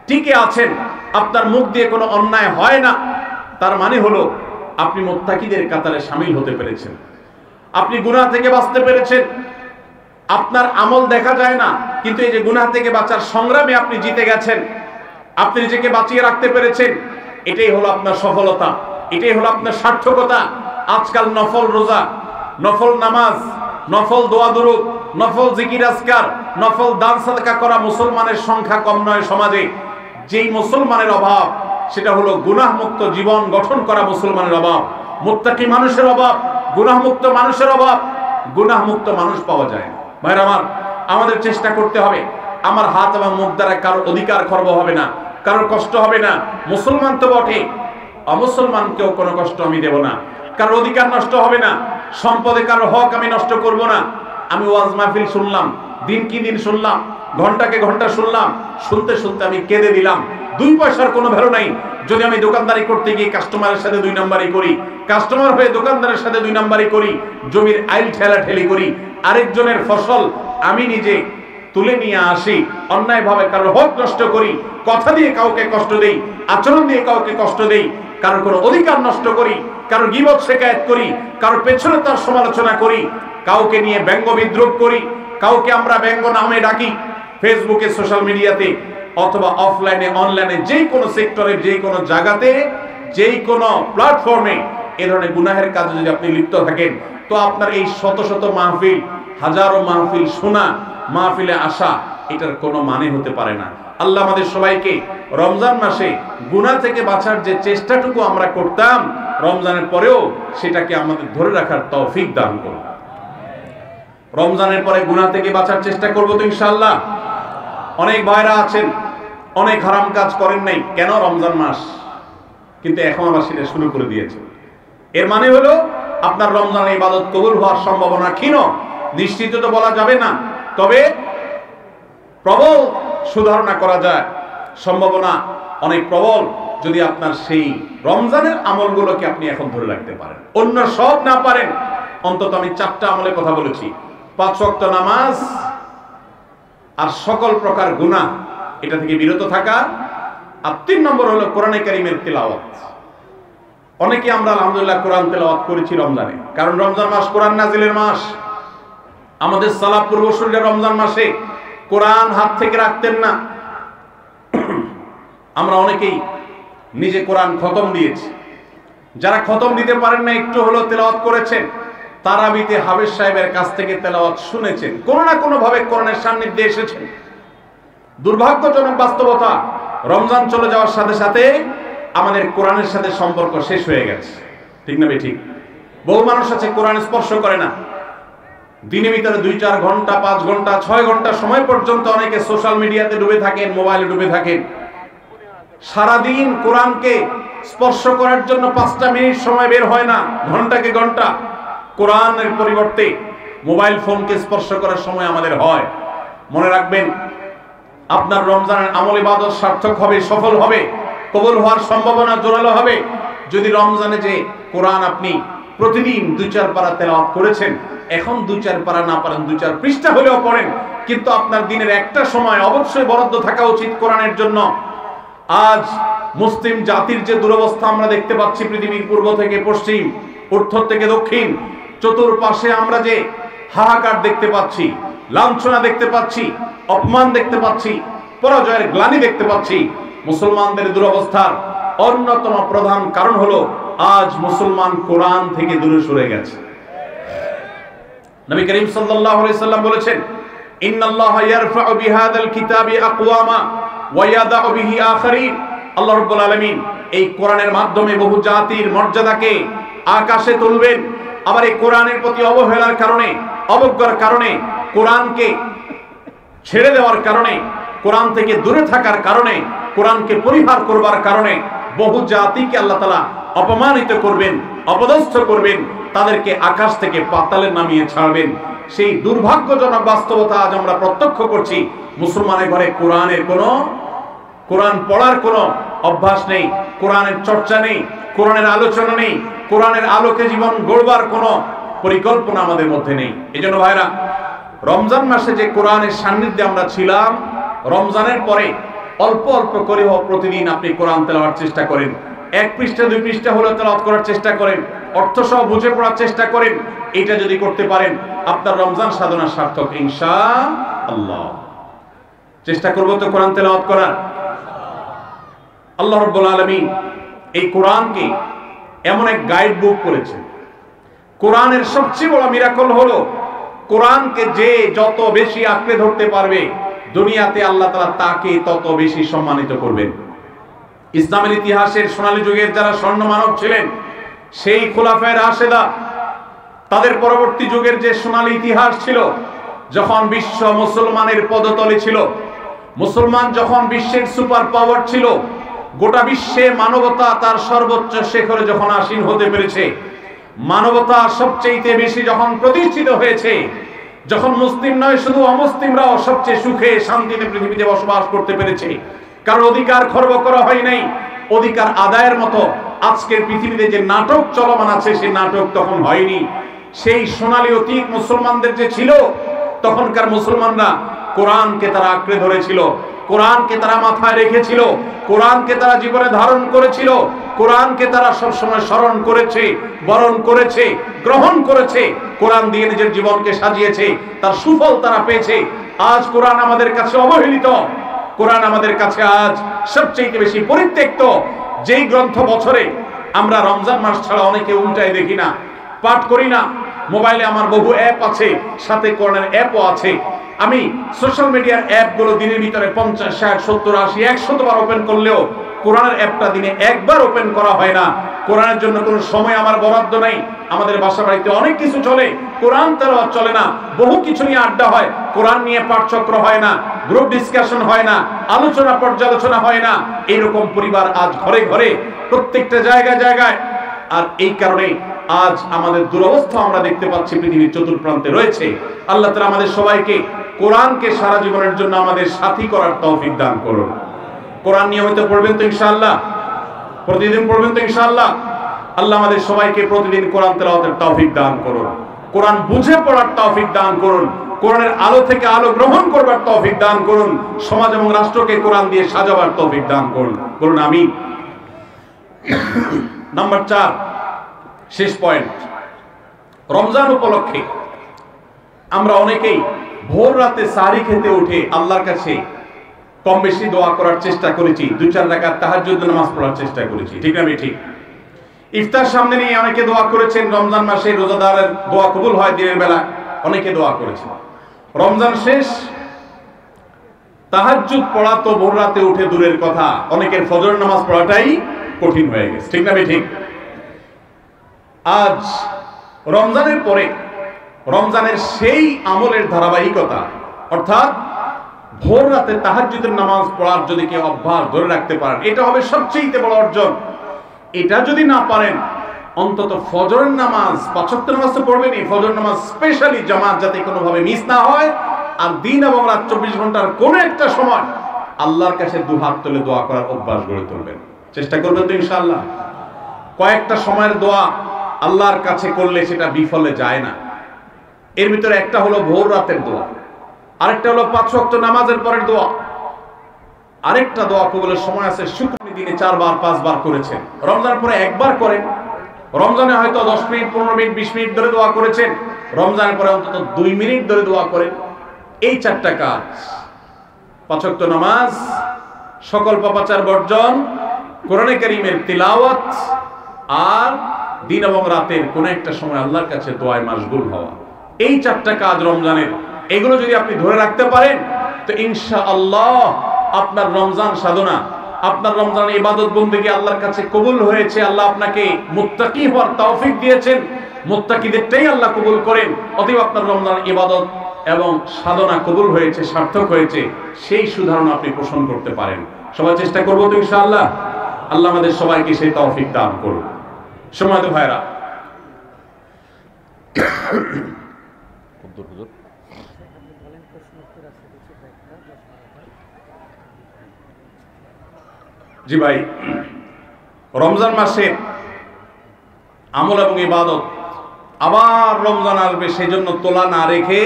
টিকে আছেন, আপনার মুখ দিয়ে কোনো অন্যায় হয় না, তার মানে হলো আপনি মুত্তাকিদের কাতারে শামিল হতে পেরেছেন, আপনি গুনাহ থেকে বাঁচতে পেরেছেন। আপনার আমল দেখা যায় না, কিন্তু এই যে গুনাহ থেকে বাঁচার সংগ্রামে আপনি জিতে গেছেন, আপনি নিজেকে বাঁচিয়ে রাখতে পেরেছেন, এটাই হলো আপনার সফলতা, এটাই হলো আপনার সার্থকতা। আজকাল নফল রোজা, নফল নামাজ, নফল দোয়া দুরূদ, নফল জিকির আজকার, নফল দান সাদকা করা মুসলমানের সংখ্যা কম নয় সমাজে। যেই মুসলমানের অভাব সেটা হলো গুনাহমুক্ত জীবন গঠন করা মুসলমানের অভাব, মুত্তাকি মানুষের অভাব, গুনাহমুক্ত মানুষের অভাব। গুনাহমুক্ত মানুষ পাওয়া যায় না। ভাইরা আমার, আমাদের চেষ্টা করতে হবে আমার হাত এবং মুখ দ্বারা কারোর অধিকার খর্ব হবে না, কারোর কষ্ট হবে না। মুসলমান তো বটে, অমুসলমানকেও কোনো কষ্ট আমি দেব না, কারোর অধিকার নষ্ট হবে না, সম্পদে কারোর হক আমি নষ্ট করব না। আমি ওয়াজ মাহফিল শুনলাম, দিন কি দিন শুনলাম, ঘন্টাকে ঘন্টা শুনলাম, শুনতে শুনতে আমি কেঁদে দিলাম। 2 পয়সার কোনো ভ্যালু নাই যদি আমি দোকানদারি করতে গিয়ে কাস্টমারের সাথে 2 নাম্বারি করি, কাস্টমার হয়ে দোকানদারের সাথে 2 নাম্বারি করি, জমির আইল ঠেলাঠেলি করি, আরেকজনের ফসল আমি নিজে তুলে নিয়ে আসি, অন্যায়ভাবে কারোর হক নষ্ট করি, কথা দিয়ে কাউকে কষ্ট দেই, আচরণ দিয়ে কাউকে কষ্ট দেই, কারোর কোনো অধিকার নষ্ট করি, কারোর গীবত শিকায়েত করি, কারোর পেছনে তার সমালোচনা করি, কাউকে নিয়ে ব্যঙ্গ বিদ্রুপ করি, কাউকে আমরা ব্যঙ্গ নামে ডাকি, ফেসবুকে, সোশ্যাল মিডিয়াতে অথবা অফলাইনে, অনলাইনে, যে কোনো সেক্টরে, যে কোনো জায়গাতে, যে কোনো প্ল্যাটফর্মে এ ধরনের গুনাহের কাজে যদি আপনি লিপ্ত থাকেন, তো আপনার এই শত শত মাহফিল, হাজারো মাহফিল শোনা, মাহফিলে আসা, এটার কোনো মানে হতে পারে না। আল্লাহ আমাদের সবাইকে রমজান মাসে গুনাহ থেকে বাঁচার যে চেষ্টাটুকু আমরা করতাম রমজানের পরেও, সেটাকে আমাদের ধরে রাখার তৌফিক দান করুন। রমজানের পরে গুনাহ থেকে বাঁচার চেষ্টা করবো তো ইনশাআল্লাহ। অনেক ভাইরা আছেন অনেক হারাম কাজ করেন নাই, কেন? রমজান মাস, কিন্তু এখন আবার সেটা শুরু করে দিয়েছে। এর মানে হলো আপনার রমজানের ইবাদত কবুল হওয়ার সম্ভাবনা ক্ষীণ। নিশ্চিত তো বলা যাবে না, তবে প্রবল সুধারণা করা যায়, সম্ভাবনা অনেক প্রবল, যদি আপনার সেই রমজানের আমলগুলোকে আপনি এখন ধরে রাখতে পারেন। অন্য সব না পারেন, অন্তত আমি 4টা আমলের কথা বলেছি: 5 ওয়াক্ত নামাজ, আর সকল প্রকার গুনাহ এটা থেকে বিরত থাকা, আর 3 নম্বর হলো কোরআনে কারীমের তেলাওয়াত। অনেকে আমরা আলহামদুলিল্লাহ কোরআন তেলাওয়াত করেছি রমজানে, কারণ রমজান মাস কোরআন নাজিলের মাস। আমাদের সালাফ পূর্বসূরীরা রমজান মাসে কোরআন হাত থেকে রাখতেন না। আমরা অনেকেই নিজে কোরআন খতম দিয়েছি। যারা খতম দিতে পারেন না, একটু হলো তেলাওয়াত করেছেন, তারাবিতে হাফেজ সাহেবের কাছ থেকে তেলাওয়াত শুনেছেন, কোনো না কোনো ভাবে কোরআনের সান্নিধ্যে এসেছেন। দুর্ভাগ্যজনক বাস্তবতা, রমজান চলে যাওয়ার সাথে সাথে আমাদের কোরআনের সাথে সম্পর্ক শেষ হয়ে গেছে। ঠিক না ঠিক? বহু মানুষ আছে কোরআন স্পর্শ করে না। দিনের ভিতরে 2-4 ঘন্টা, 5 ঘন্টা, 6 ঘন্টা সময় পর্যন্ত অনেকে সোশ্যাল মিডিয়াতে ডুবে থাকেন, মোবাইলে ডুবে থাকেন। সারাদিন কোরআনকে স্পর্শ করার জন্য 5টা মিনিট সময় বের হয় না, ঘন্টাকে ঘন্টা। কোরআনের পরিবর্তে মোবাইল ফোনকে স্পর্শ করার সময় আমাদের হয়। মনে রাখবেন, আপনার রমজানের আমল ইবাদত সার্থক হবে, সফল হবে, কবুল হওয়ার সম্ভাবনা জোরালো হবে যদি রমজানে যে কোরআন আপনি প্রতিদিন 2-4 পারা তেলাওয়াত করেছেন, এখন 2-4 পারা না পারেন 2-4 পৃষ্ঠা হলেও পড়েন, কিন্তু আপনার দিনের একটা সময় অবশ্যই বরাদ্দ থাকা উচিত কোরআনের জন্য। আজ মুসলিম জাতির যে দুরবস্থা আমরা দেখতে পাচ্ছি, পৃথিবীর পূর্ব থেকে পশ্চিম, উত্তর থেকে দক্ষিণ, চতুর্পাশে আমরা যে হাহাকার দেখতে পাচ্ছি, লাঞ্ছনা দেখতে পাচ্ছি, অপমান দেখতে পাচ্ছি, পরাজয়ের গ্লানি দেখতে পাচ্ছি, মুসলমানদের দুরবস্থার অন্যতম প্রধান কারণ হলো আজ মুসলমান কোরআন থেকে দূরে সরে গেছে। নবী করিম সাল্লাল্লাহু আলাইহি সাল্লাম বলেছেন, ইন্নাল্লাহা ইয়ারফা'ু বিহাদাল কিতাবি আকওয়ামা ওয়া ইয়াদা'ু বিহি আখারিন। আল্লাহ রাব্বুল আলামিন এই কোরআনের মাধ্যমে বহু জাতির মর্যাদাকে আকাশে তুলবেন। আবার এই কোরআনের প্রতি অবহেলার কারণে, অবজ্ঞার কারণে, কোরআনকে ছেড়ে দেওয়ার কারণে, কোরআন থেকে দূরে থাকার কারণে, কোরআনকে পরিহার করবার কারণে বহু জাতিকে আল্লাহ তাআলা অপমানিত করবেন, অপদস্থ করবেন, তাদেরকে আকাশ থেকে পাতালে নামিয়ে ছাড়বেন। সেই দুর্ভাগ্যজনক বাস্তবতা আজ আমরা প্রত্যক্ষ করছি। মুসলমানের ঘরে কোরআন পড়ার কোনো অভ্যাস নেই, কোরআনের চর্চা নেই, কোরআনের আলোচনা নেই, কোরআনের আলোকে জীবন গড়বার কোনো পরিকল্পনা আমাদের মধ্যে নেই। এজন্য ভাইরা, রমজান মাসে যে কোরআনের সান্নিধ্যে আমরা ছিলাম, রমজানের পরে অল্প অল্প করে হোক প্রতিদিন আপনি কোরআন তেলাওয়ার চেষ্টা করেন। 1 পৃষ্ঠা 2 পৃষ্ঠা হলে তেলাওয়াত করার চেষ্টা করেন, অর্থ সহ বুঝে পড়ার চেষ্টা করেন। এটা যদি করতে পারেন, আপনার রমজান সাধনা সার্থক ইনশাআল্লাহ। চেষ্টা করব তো কোরআন তেলাওয়াত করার। আল্লাহ রাব্বুল আলামিন এই কোরআনকে এমন এক গাইড বুক করেছেন। কোরআনের সবচেয়ে বড় মিরাকল হলো, কোরআনকে যে যত বেশি আঁকড়ে ধরতে পারবে, দুনিয়াতে আল্লাহ তাআলা তাকে তত বেশি সম্মানিত করবেন। ইসলামের ইতিহাসের সোনালী যুগের যারা স্বর্ণ মানব ছিলেন, সেই খোলাফায়ে রাশেদা, তাদের পরবর্তী যুগের যে সোনালী ইতিহাস ছিল, যখন বিশ্ব মুসলমানের পদতলে ছিল, মুসলমান যখন বিশ্বের সুপার পাওয়ার ছিল, গোটা বিশ্বে মানবতা তার সর্বোচ্চ শিখরে যখন আসীন হতে পেরেছে, মানবতা সবচেয়ে বেশি যখন প্রতিষ্ঠিত হয়েছে, যখন মুসলিম নয় শুধু অমুসলিমরাও সবচেয়ে সুখে শান্তিতে পৃথিবীতে বসবাস করতে পেরেছে, কারণ অধিকার খর্ব করা হয় নাই, অধিকার আদায়ের মতো আজকের পৃথিবীতে যে নাটক চলমান আছে, সেই নাটক তখন হয়নি। সেই সোনালী অতীত মুসলমানদের যে ছিল, তখনকার মুসলমানরা কোরআনকে তারা আঁকড়ে ধরেছিল, কোরআনকে তারা মাথায় রেখেছিল, কোরআনকে তারা জীবনে ধারণ করেছিল, কোরআনকে তারা সবসময় স্মরণ করেছে, বরণ করেছে, গ্রহণ করেছে, কোরআন দিয়ে নিজের জীবনকে সাজিয়েছে, তার সুফল তারা পেয়েছে। আজ কোরআন আমাদের কাছে অবহেলিত, কোরআন আমাদের কাছে আজ সবচেয়ে বেশি পরিত্যক্ত। যেই গ্রন্থ বছরে আমরা রমজান মাস ছাড়া অনেকে উল্টায় দেখি না, পাঠ করি না। মোবাইলে আমার বহু অ্যাপ আছে, সাথে কোরআনের অ্যাপও আছে। আমি সোশ্যাল মিডিয়ার অ্যাপগুলো দিনের ভিতরে 50, 60, 70, 80, 100 বার ওপেন করলেও কোরআনের অ্যাপটা দিনে একবার ওপেন করা হয় না। কোরআনের জন্য কোনো সময় আমার বরাদ্দ নাই। আমাদের বাসা বাড়িতে অনেক কিছু চলে, কোরআন তেলাওয়াত চলে না। বহু কিছু নিয়ে আড্ডা হয়, কোরআন নিয়ে পাঠচক্র হয় না, গ্রুপ ডিসকাশন হয় না, আলোচনা পর্যালোচনা হয় না। এরকম পরিবার আজ ঘরে ঘরে, প্রত্যেকটা জায়গায় জায়গায়। আর এই কারণে আজ আমাদের দুরবস্থা আমরা দেখতে পাচ্ছি পৃথিবীর চতুর্প্রান্তে রয়েছে। আল্লাহ তাআলা আমাদের সবাইকে কোরআনকে সারা জীবনের জন্য আমাদের সাথী করার তৌফিক দান করুন। কোরআন নিয়মিত পড়বেন তো ইনশাআল্লাহ? প্রতিদিন পড়বেন তো ইনশাআল্লাহ? আল্লাহ আমাদের সবাইকে প্রতিদিন কোরআন তেলাওয়াতের তৌফিক দান করুন, কোরআন বুঝে পড়ার তৌফিক দান করুন, কোরআনের আলো থেকে আলো গ্রহণ করবার তৌফিক দান করুন, সমাজ এবং রাষ্ট্রকে কোরআন দিয়ে সাজাবার তৌফিক দান করুন। বলুন আমিন। নাম্বার 4, শেষ পয়েন্ট। রমজান উপলক্ষে আমরা অনেকেই ভোর রাতে সাহরি খেতে উঠে আল্লাহর কাছে কম বেশি দোয়া করার চেষ্টা করেছি, 2-4 রাকাত তাহাজ্জুদ নামাজ পড়ার চেষ্টা করেছি, ঠিক না ঠিক? ইফতার সামনে নিয়ে অনেকে দোয়া করেছেন। রমজান মাসে রোজাদারের দোয়া কবুল হয় দিনের বেলা, অনেকে দোয়া করেছেন। রমজান শেষ, তাহাজ্জুদ পড়া তো ভোর রাতে উঠে দূরের কথা, অনেকের ফজর নামাজ পড়াটাই কঠিন হয়ে গেছে, ঠিক না ঠিক? আজ রমজানের পরে রমজানের সেই আমলের ধারাবাহিকতা, অর্থাৎ ভোর রাতে তাহাজ্জুদের নামাজ পড়ার যদি কেউ অভ্যাস ধরে রাখতে পারেন, এটা হবে সবচেয়ে বড় অর্জন। এটা যদি না পারেন, অন্তত ফজরের নামাজ, 5 ওয়াক্ত নামাজ তো পড়বেনই, ফজর নামাজ স্পেশালি জামাত যাতে কোনোভাবে মিস না হয়। আর দিন এবং রাত 24 ঘন্টার কোনো একটা সময় আল্লাহর কাছে দুহাত তুলে দোয়া করার অভ্যাস গড়ে তুলবেন, চেষ্টা করবেন তো ইনশাআল্লাহ? কয়েকটা সময়ের দোয়া আল্লাহর কাছে করলে সেটা বিফলে যায় না। এর ভিতরে একটা হলো ভোর রাতের দোয়া, আরেকটা হলো 5 ওয়াক্ত নামাজের পরের দোয়া, আরেকটা দোয়া কবুলের সময় আছে শুক্রবার দিনে 4 বার 5 বার করেছেন, রমজানের পরে একবার করেন। রমজানে হয়তো 10 মিনিট 15 মিনিট 20 মিনিট ধরে দোয়া করেছেন, রমজানের পরে অন্তত 2 মিনিট ধরে দোয়া করেন। এই 4টা কাজ, 5 ওয়াক্ত নামাজ, সকল পাপাচার বর্জন, কোরআনে কারীমের তিলাওয়াত, আর দিন এবং রাতের কোন একটা সময় আল্লাহর কাছে দোয়ায় মাশগুল হওয়া, এই 4টা কাজ রমজানের, এগুলো যদি আপনি ধরে রাখতে পারেন তো ইনশাআল্লাহ আপনার রমজান সাধনা, আপনার রমজান ইবাদত বন্দেগী আল্লাহর কাছে কবুল হয়েছে। আল্লাহ আপনাকে মুত্তাকি হওয়ার তৌফিক দিয়েছেন, মুত্তাকিদেরটাই আল্লাহ কবুল করেন। অতএব আপনার রমজান ইবাদত এবং সাধনা কবুল হয়েছে, সার্থক হয়েছে, সেই সুধারণা আপনি পোষণ করতে পারেন। সবাই চেষ্টা করবো তো ইনশাআল্লাহ? আল্লাহ আমাদের সবাইকে সেই তৌফিক দান করুন। সম্মানিত ভাইরা, জি ভাই, রমজান মাসে আমল এবং ইবাদত, আবার রমজান আসবে, সেই জন্য তোলা না রেখে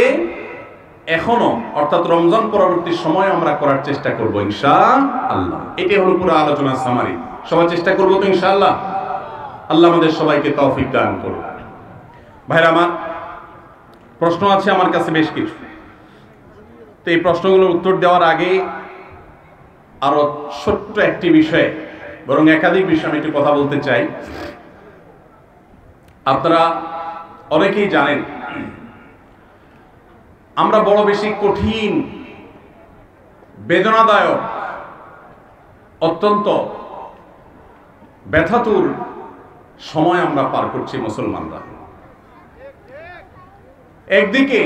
এখনো, অর্থাৎ রমজান পরবর্তী সময় আমরা করার চেষ্টা করবো ইনশাআল্লাহ। এটাই হলো পুরো আলোচনার সামারি। সবাই চেষ্টা করবো তো ইনশাআল্লাহ? আল্লাহ আমাদের সবাইকে তৌফিক দান করুন। ভাইরা আমার, প্রশ্ন আছে আমার কাছে বেশ কিছু, তো এই প্রশ্নগুলোর উত্তর দেওয়ার আগে আরো ছোট্ট একটি বিষয়ে, বরং একাধিক বিষয়ে আমি একটু কথা বলতে চাই। আপনারা অনেকেই জানেন আমরা বড় বেশি কঠিন, বেদনাদায়ক, অত্যন্ত ব্যথাতুর সময় আমরা পার করছি মুসলমানরা। একদিকে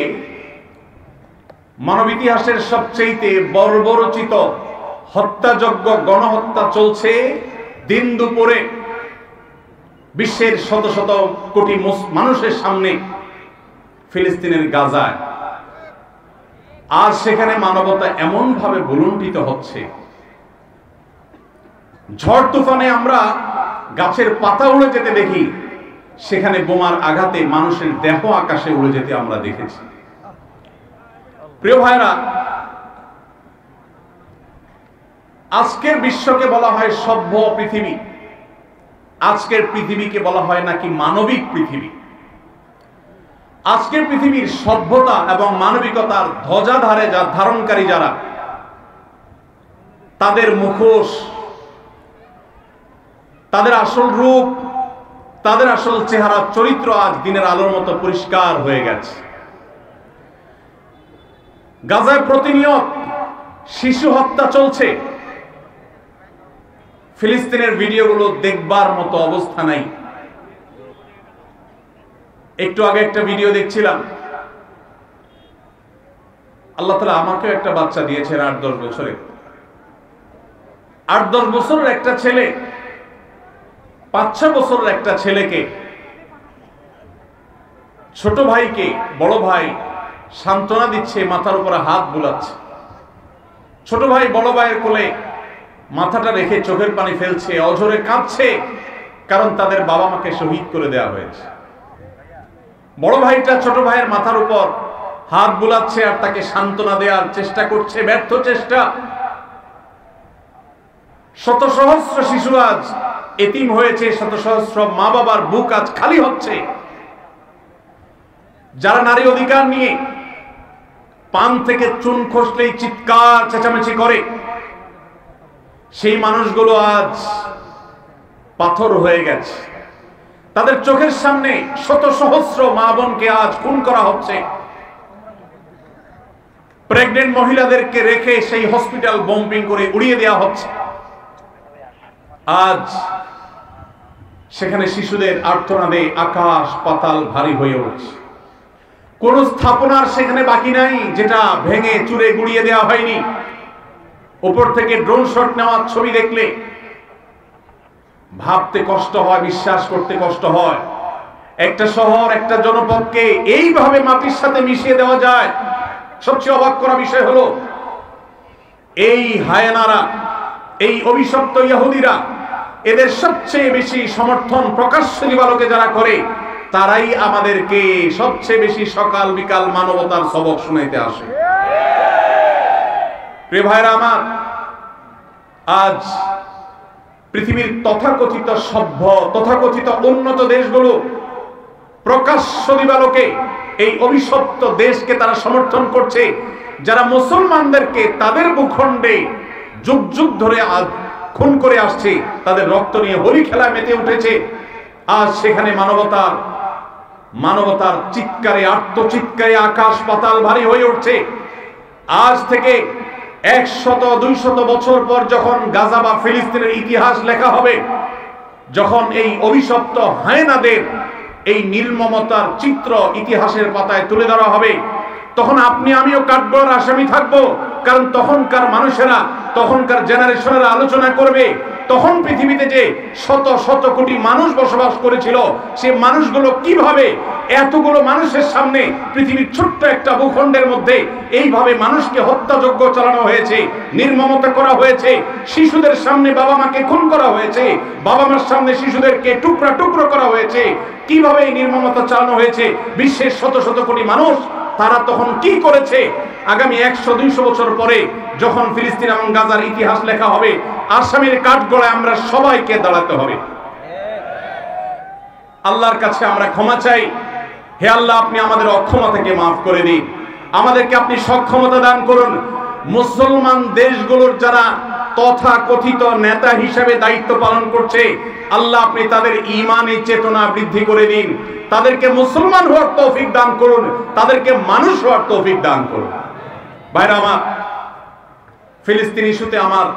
মানব ইতিহাসের সবচেয়ে বর্বরচিত হত্যাযজ্ঞ, গণহত্যা চলছে দিন দুপুরে বিশ্বের শত শত কোটি মানুষের সামনে ফিলিস্তিনের গাজায়। আর সেখানে মানবতা এমন ভাবে ভুলুণ্ঠিত হচ্ছে, ঝড় তুফানে আমরা গাছের পাতা উড়ে যেতে দেখি, সেখানে বোমার আঘাতে মানুষের দেহ আকাশে উড়ে যেতে আমরা দেখেছি। প্রিয় ভাইরা, আজকের বিশ্বকে বলা হয় সভ্য পৃথিবী, আজকের পৃথিবীকে বলা হয় নাকি মানবিক পৃথিবী। আজকে পৃথিবীর সভ্যতা এবং মানবিকতার ধ্বজাধারে ধারণকারী যারা, তাদের মুখোশ, তাদের আসল রূপ, তাদের আসল চেহারা, চরিত্র আজ দিনের আলোর মতো পরিষ্কার হয়ে গেছে। গাজায় প্রতিনিয়ত শিশু হত্যা চলছে। ফিলিস্তিনের ভিডিওগুলো দেখবার মতো অবস্থা নাই। একটু আগে একটা ভিডিও দেখছিলাম, আল্লাহ তাআলা আমাকেও একটা বাচ্চা দিয়েছেন 8-10 বছরের। 8-10 বছরের একটা ছেলে 5-6 বছরের একটা ছেলেকে, ছোট ভাইকে বড় ভাই সান্ত্বনা দিচ্ছে, মাথার উপরে হাত বুলাচ্ছে। ছোট ভাই বড় ভাইয়ের কোলে মাথাটা রেখে চোখের পানি ফেলছে, অঝরে কাঁদছে, কারণ তাদের বাবা মাকে শহীদ করে দেওয়া হয়েছে। বড় ভাইটা ছোট ভাইয়ের মাথার উপর হাত বুলাচ্ছে আর তাকে সান্ত্বনা দেওয়ার চেষ্টা করছে, ব্যর্থ চেষ্টা। শত সহস্র শিশু আজ এতিম হয়েছে, শত সহস্র মা বাবার বুক আজ খালি হচ্ছে। যারা নারী অধিকার নিয়ে পান থেকে চুন খসলেই চিৎকার চেঁচামেচি করে, সেই মানুষগুলো আজ পাথর হয়ে গেছে। তাদের চোখের সামনে শত সহস্র মা বোনকে আজ খুন করা হচ্ছে। প্রেগনেন্ট মহিলাদেরকে রেখে সেই হসপিটাল বম্বিং করে উড়িয়ে দেওয়া হচ্ছে। আজ সেখানে শিশুদের আর্তনাদে আকাশ পাতাল ভারী হয়ে উঠছে। কোন স্থাপনার সেখানে বাকি নাই যেটা ভেঙে চুরে গুড়িয়ে দেওয়া হয়নি। উপর থেকে ড্রোন শট নেওয়ার ছবি দেখলে ভাবতে কষ্ট হয়, বিশ্বাস করতে কষ্ট হয়। একটা শহর, একটা জনপদকে এইভাবে মাটির সাথে মিশিয়ে দেওয়া যায়। সবচেয়ে অবাক করা বিষয় হলো, এই হায়নারা, এই অভিশপ্ত ইহুদিরা, এদের সবচেয়ে বেশি সমর্থন প্রকাশ্য দিবালোকে যারা করে, তারাই আমাদেরকে সবচেয়ে বেশি সকাল বিকাল মানবতার সবক শুনাইতে আসে। প্রিয় ভাইরা আমার, আজ পৃথিবীর তথাকথিত সভ্য, তথাকথিত উন্নত দেশগুলো প্রকাশ্য দিবালোকে এই অভিশপ্ত দেশকে তারা সমর্থন করছে, যারা মুসলমানদেরকে তাদের ভূখণ্ডে যুগ যুগ ধরে খুন করে আসছে, তাদের রক্ত নিয়ে হোলি খেলায় মেতে উঠেছে। আজ সেখানে মানবতার চিৎকারে, আর্তচিৎকারে আকাশ পাতাল ভারী হয়ে উঠছে। আজ থেকে 100-200 বছর পর যখন গাজা বা ফিলিস্তিনের ইতিহাস লেখা হবে, যখন এই অভিশপ্ত হায়নাদের এই নির্মমতার চিত্র ইতিহাসের পাতায় তুলে ধরা হবে, তখন আপনি আমিও কাঠগড়ার আসামি থাকবো। কারণ তখনকার মানুষেরা, তখনকার জেনারেশনেরা আলোচনা করবে, তখন পৃথিবীতে যে শত শত কোটি মানুষ বসবাস করেছিল, সে মানুষগুলো কিভাবে এতগুলো মানুষের সামনে পৃথিবীর ছোট্ট একটা ভূখণ্ডের মধ্যে এইভাবে মানুষকে হত্যাযজ্ঞ চালানো হয়েছে, নির্মমতা করা হয়েছে, শিশুদের সামনে বাবা মাকে খুন করা হয়েছে, বাবা মার সামনে শিশুদেরকে টুকরা টুকরো করা হয়েছে, কিভাবে এই নির্মমতা চালানো হয়েছে, বিশ্বের শত শত কোটি মানুষ তারা তখন কি করেছে। আগামী 100-200 বছর পরে যখন ফিলিস্তিন এবং গাজার ইতিহাস লেখা হবে, আসামির কাঠগড়ায় আমরা সবাইকে দাঁড়াতে হবে। আল্লাহর কাছে আমরা ক্ষমা চাই। হে আল্লাহ, আপনি আমাদের অক্ষমতাকে মাফ করে দিন, আমাদেরকে আপনি সক্ষমতা দান করুন। মুসলমান দেশগুলোর যারা তথাকথিত নেতা হিসেবে দায়িত্ব পালন করছে, আল্লাহ আপনি তাদের ঈমানি চেতনা বৃদ্ধি করে দিন, তাদেরকে মুসলমান হওয়ার তৌফিক দান করুন, তাদেরকে মানুষ হওয়ার তৌফিক দান করুন। ভাইরা আমার, ফিলিস্তিন ইস্যুতে আমার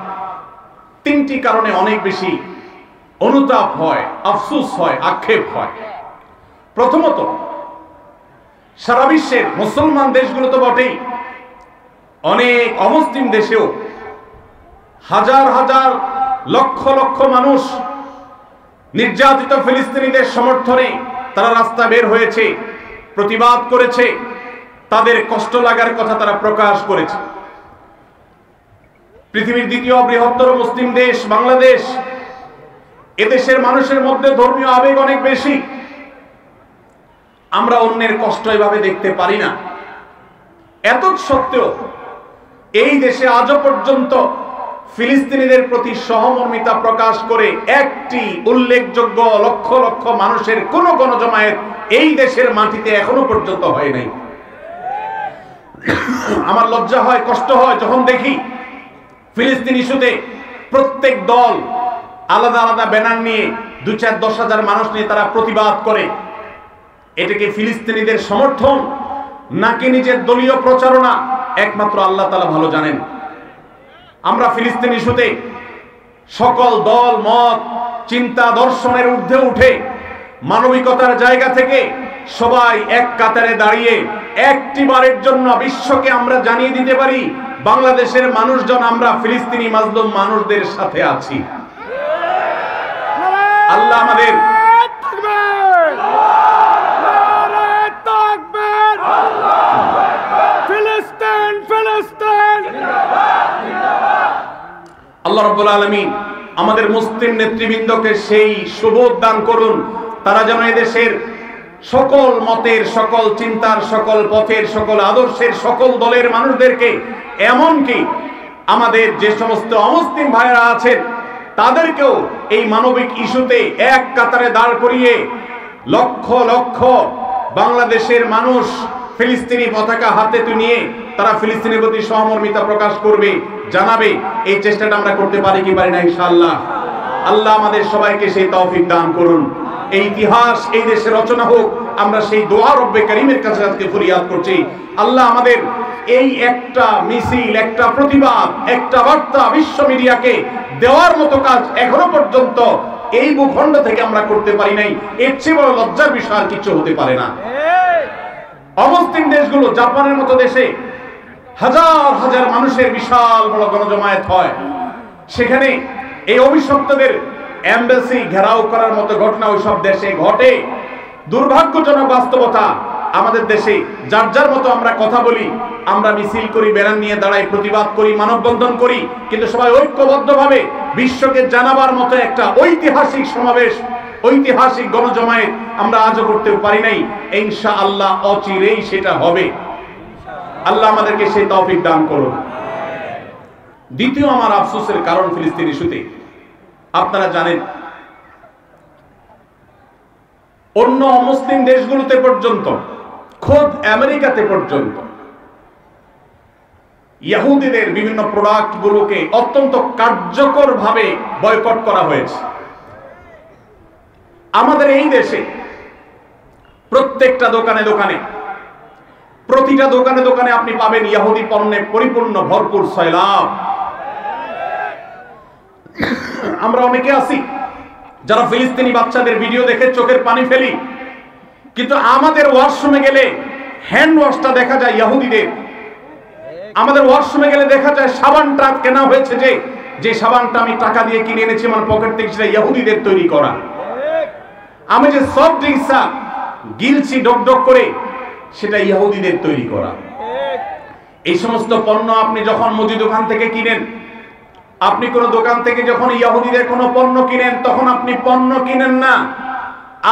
3টি কারণে অনেক বেশি অনুতাপ হয়, আফসোস হয়, আক্ষেপ হয়। প্রথমত, সারা বিশ্বের মুসলমান দেশগুলো তো বটেই, অনেক অমুসলিম দেশেও হাজার হাজার লক্ষ লক্ষ মানুষ নির্যাতিত ফিলিস্তিনিদের সমর্থনে তারা রাস্তা বের হয়েছে, প্রতিবাদ করেছে, তাদের কষ্ট লাগার কথা তারা প্রকাশ করেছে। পৃথিবীর দ্বিতীয় বৃহত্তর মুসলিম দেশ বাংলাদেশ, এদেশের মানুষের মধ্যে ধর্মীয় আবেগ অনেক বেশি। আমরা অন্যের কষ্ট এভাবে দেখতে পারি না। এত সত্ত্বেও এই দেশে আজও পর্যন্ত ফিলিস্তিনিদের প্রতি সহমর্মিতা প্রকাশ করে একটি উল্লেখযোগ্য লক্ষ লক্ষ মানুষের কোন গণজমায়েত এই দেশের মাটিতে এখনো পর্যন্ত হয় নাই। আমার লজ্জা হয়, কষ্ট হয় যখন দেখি ফিলিস্তিন ইস্যুতে প্রত্যেক দল আলাদা আলাদা ব্যানার নিয়ে 2-4-10,000 মানুষ নিয়ে তারা প্রতিবাদ করে। এটাকে ফিলিস্তিনিদের সমর্থন নাকি নিজের দলীয় প্রচারণা একমাত্র আল্লাহ তাআলা ভালো জানেন। আমরা ফিলিস্তিন ইস্যুতে সকল দল মত চিন্তা দর্শনের ঊর্ধ্বে উঠে মানবিকতার জায়গা থেকে সবাই এক কাতারে দাঁড়িয়ে একটি বারের জন্য বিশ্বকে আমরা জানিয়ে দিতে পারি বাংলাদেশের মানুষজন আমরা ফিলিস্তিনি মাজলুম মানুষদের সাথে আছি। আল্লাহ আমাদের আল্লাহ রাব্বুল আলামিন আমাদের মুসলিম নেতৃবৃন্দকে সেই সুবোধ দান করুন, তারা যেন এদেশের সকল মতের, সকল চিন্তার, সকল পথের, সকল আদর্শের, সকল দলের মানুষদেরকে, এমনকি আমাদের যে সমস্ত অমুসলিম ভাইয়েরা আছেন তাদেরকেও এই মানবিক ইস্যুতে এক কাতারে দাঁড় করিয়ে লক্ষ লক্ষ বাংলাদেশের মানুষ ফিলিস্তিনি পতাকা হাতে নিয়ে তারা ফিলিস্তিনের প্রতি সহমর্মিতা প্রকাশ করবে, জানাবে। এই চেষ্টাটা আমরা করতে পারি কি পারি না ইনশাআল্লাহ। আল্লাহ আমাদের সবাইকে সেই তৌফিক দান করুন। এই ইতিহাস এই দেশে রচনা হোক, আমরা সেই দোয়া রব্বে কারীমের কাছে আজকে ফরিয়াদ করছি। আল্লাহ আমাদের এই একটা মিছিল, একটা প্রতিবাদ, একটা বার্তা বিশ্ব মিডিয়াকে দেওয়ার মতো কাজ এখনো পর্যন্ত এই ভূখণ্ড থেকে আমরা করতে পারি নাই। এর চেয়ে বড় লজ্জার বিষয় আর কিছু হতে পারে না। অমুসলিম দেশগুলো, জাপানের মতো দেশে হাজার হাজার মানুষের বিশাল বড় গণজমায়েত হয়, সেখানে এই অভিশপ্তদের এমবাসি ঘেরাও করার মতো ঘটনা ওই সব দেশে ঘটে। দুর্ভাগ্যজনক বাস্তবতা, আমাদের দেশে যার যার মতো আমরা কথা বলি, আমরা মিছিল করি, ব্যানার নিয়ে দাঁড়াই, প্রতিবাদ করি, মানববন্ধন করি, কিন্তু সবাই ঐক্যবদ্ধভাবে বিশ্বকে জানাবার মতো একটা ঐতিহাসিক সমাবেশ, ঐতিহাসিক গণজমায়েত আমরা আজও করতে পারি নাই। ইনশাআল্লাহ অচিরেই সেটা হবে। আল্লাহ আমাদেরকে সেই তৌফিক দান করুন। দ্বিতীয় আমার আফসোসের কারণ ফিলিস্তিন ইস্যুতে, আপনারা জানেন অন্য অমুসলিম দেশগুলোতে পর্যন্ত, খোদ আমেরিকাতে পর্যন্ত ইহুদিদের বিভিন্ন প্রোডাক্ট গুলোকে অত্যন্ত কার্যকর ভাবে বয়কট করা হয়েছে। আমাদের এই দেশে প্রত্যেকটা দোকানে দোকানে, প্রতিটা দোকানে দোকানে আপনি পাবেন ইহুদি পণ্যে পরিপূর্ণ ভরপুর সয়লাব। আমরা অনেকে আছি যারা ফিলিস্তিনি বাচ্চাদের ভিডিও দেখে চোখের পানি ফেলি, কিন্তু আমাদের ওয়াশরুমে গেলে হ্যান্ড ওয়াশটা দেখা যায় ইহুদিদের। আমাদের ওয়াশরুমে গেলে দেখা যায় সাবানটা কেনা হয়েছে, যে সাবানটা আমি টাকা দিয়ে কিনে এনেছি আমার পকেট থেকে, সেটা ইহুদিদের তৈরি করা। আমি যে সফট ড্রিঙ্কসটা গিলছি ডক ডক করে, সেটা ইহুদিদের তৈরি করা। এই সমস্ত পণ্য আপনি যখন মুদি দোকান থেকে কিনেন, আপনি কোন দোকান থেকে যখন ইহুদিদের কোন পণ্য কিনেন, তখন আপনি পণ্য কিনেন না,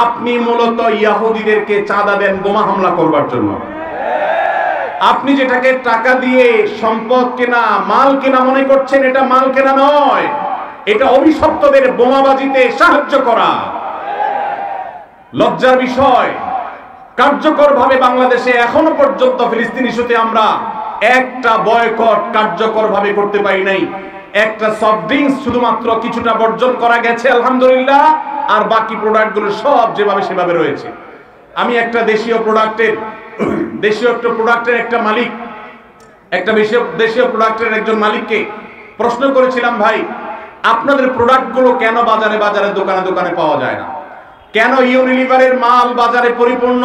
আপনি মূলত ইহুদিদেরকে চাঁদা দেন বোমা হামলা করবার জন্য। আপনি যেটাকে টাকা দিয়ে সম্পদ কেনা, মাল কেনা মনে করছেন, এটা মাল কেনা নয়, এটা অভিশপ্তদের বোমাবাজিতে সাহায্য করা। লজ্জার বিষয়, কার্যকরভাবে বাংলাদেশে এখনো পর্যন্ত ফিলিস্তিন ইস্যুতে আমরা একটা বয়কট কার্যকরভাবে করতে পারি নাই। একটা সফট ড্রিঙ্কস শুধুমাত্র কিছুটা বর্জন করা গেছে আলহামদুলিল্লাহ, আর বাকি প্রোডাক্টগুলো সব যেভাবে সেভাবে রয়েছে। আমি একটা দেশীয় প্রোডাক্টের একটা মালিক, একটা দেশীয় প্রোডাক্টের একজন মালিককে প্রশ্ন করেছিলাম, ভাই আপনাদের প্রোডাক্টগুলো কেন বাজারে বাজারে দোকানে দোকানে পাওয়া যায় না? কেন ইউনিলিভারের মাল বাজারে পরিপূর্ণ?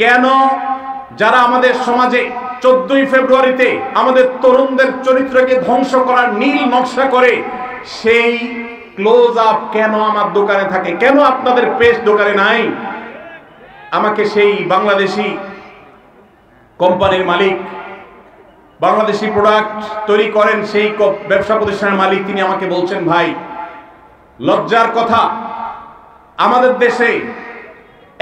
কেন যারা আমাদের সমাজে 14ই ফেব্রুয়ারিতে আমাদের তরুণদের চরিত্রকে ধ্বংস করার নীল নকশা করে, সেই ক্লোজ আপ কেন আমার দোকানে থাকে? কেন আপনাদের পেস্ট দোকানে নাই? আমাকে সেই বাংলাদেশি কোম্পানির মালিক, বাংলাদেশি প্রোডাক্ট তৈরি করেন সেই ব্যবসা প্রতিষ্ঠানের মালিক, তিনি আমাকে বলছেন, ভাই লজ্জার কথা, আমাদের দেশে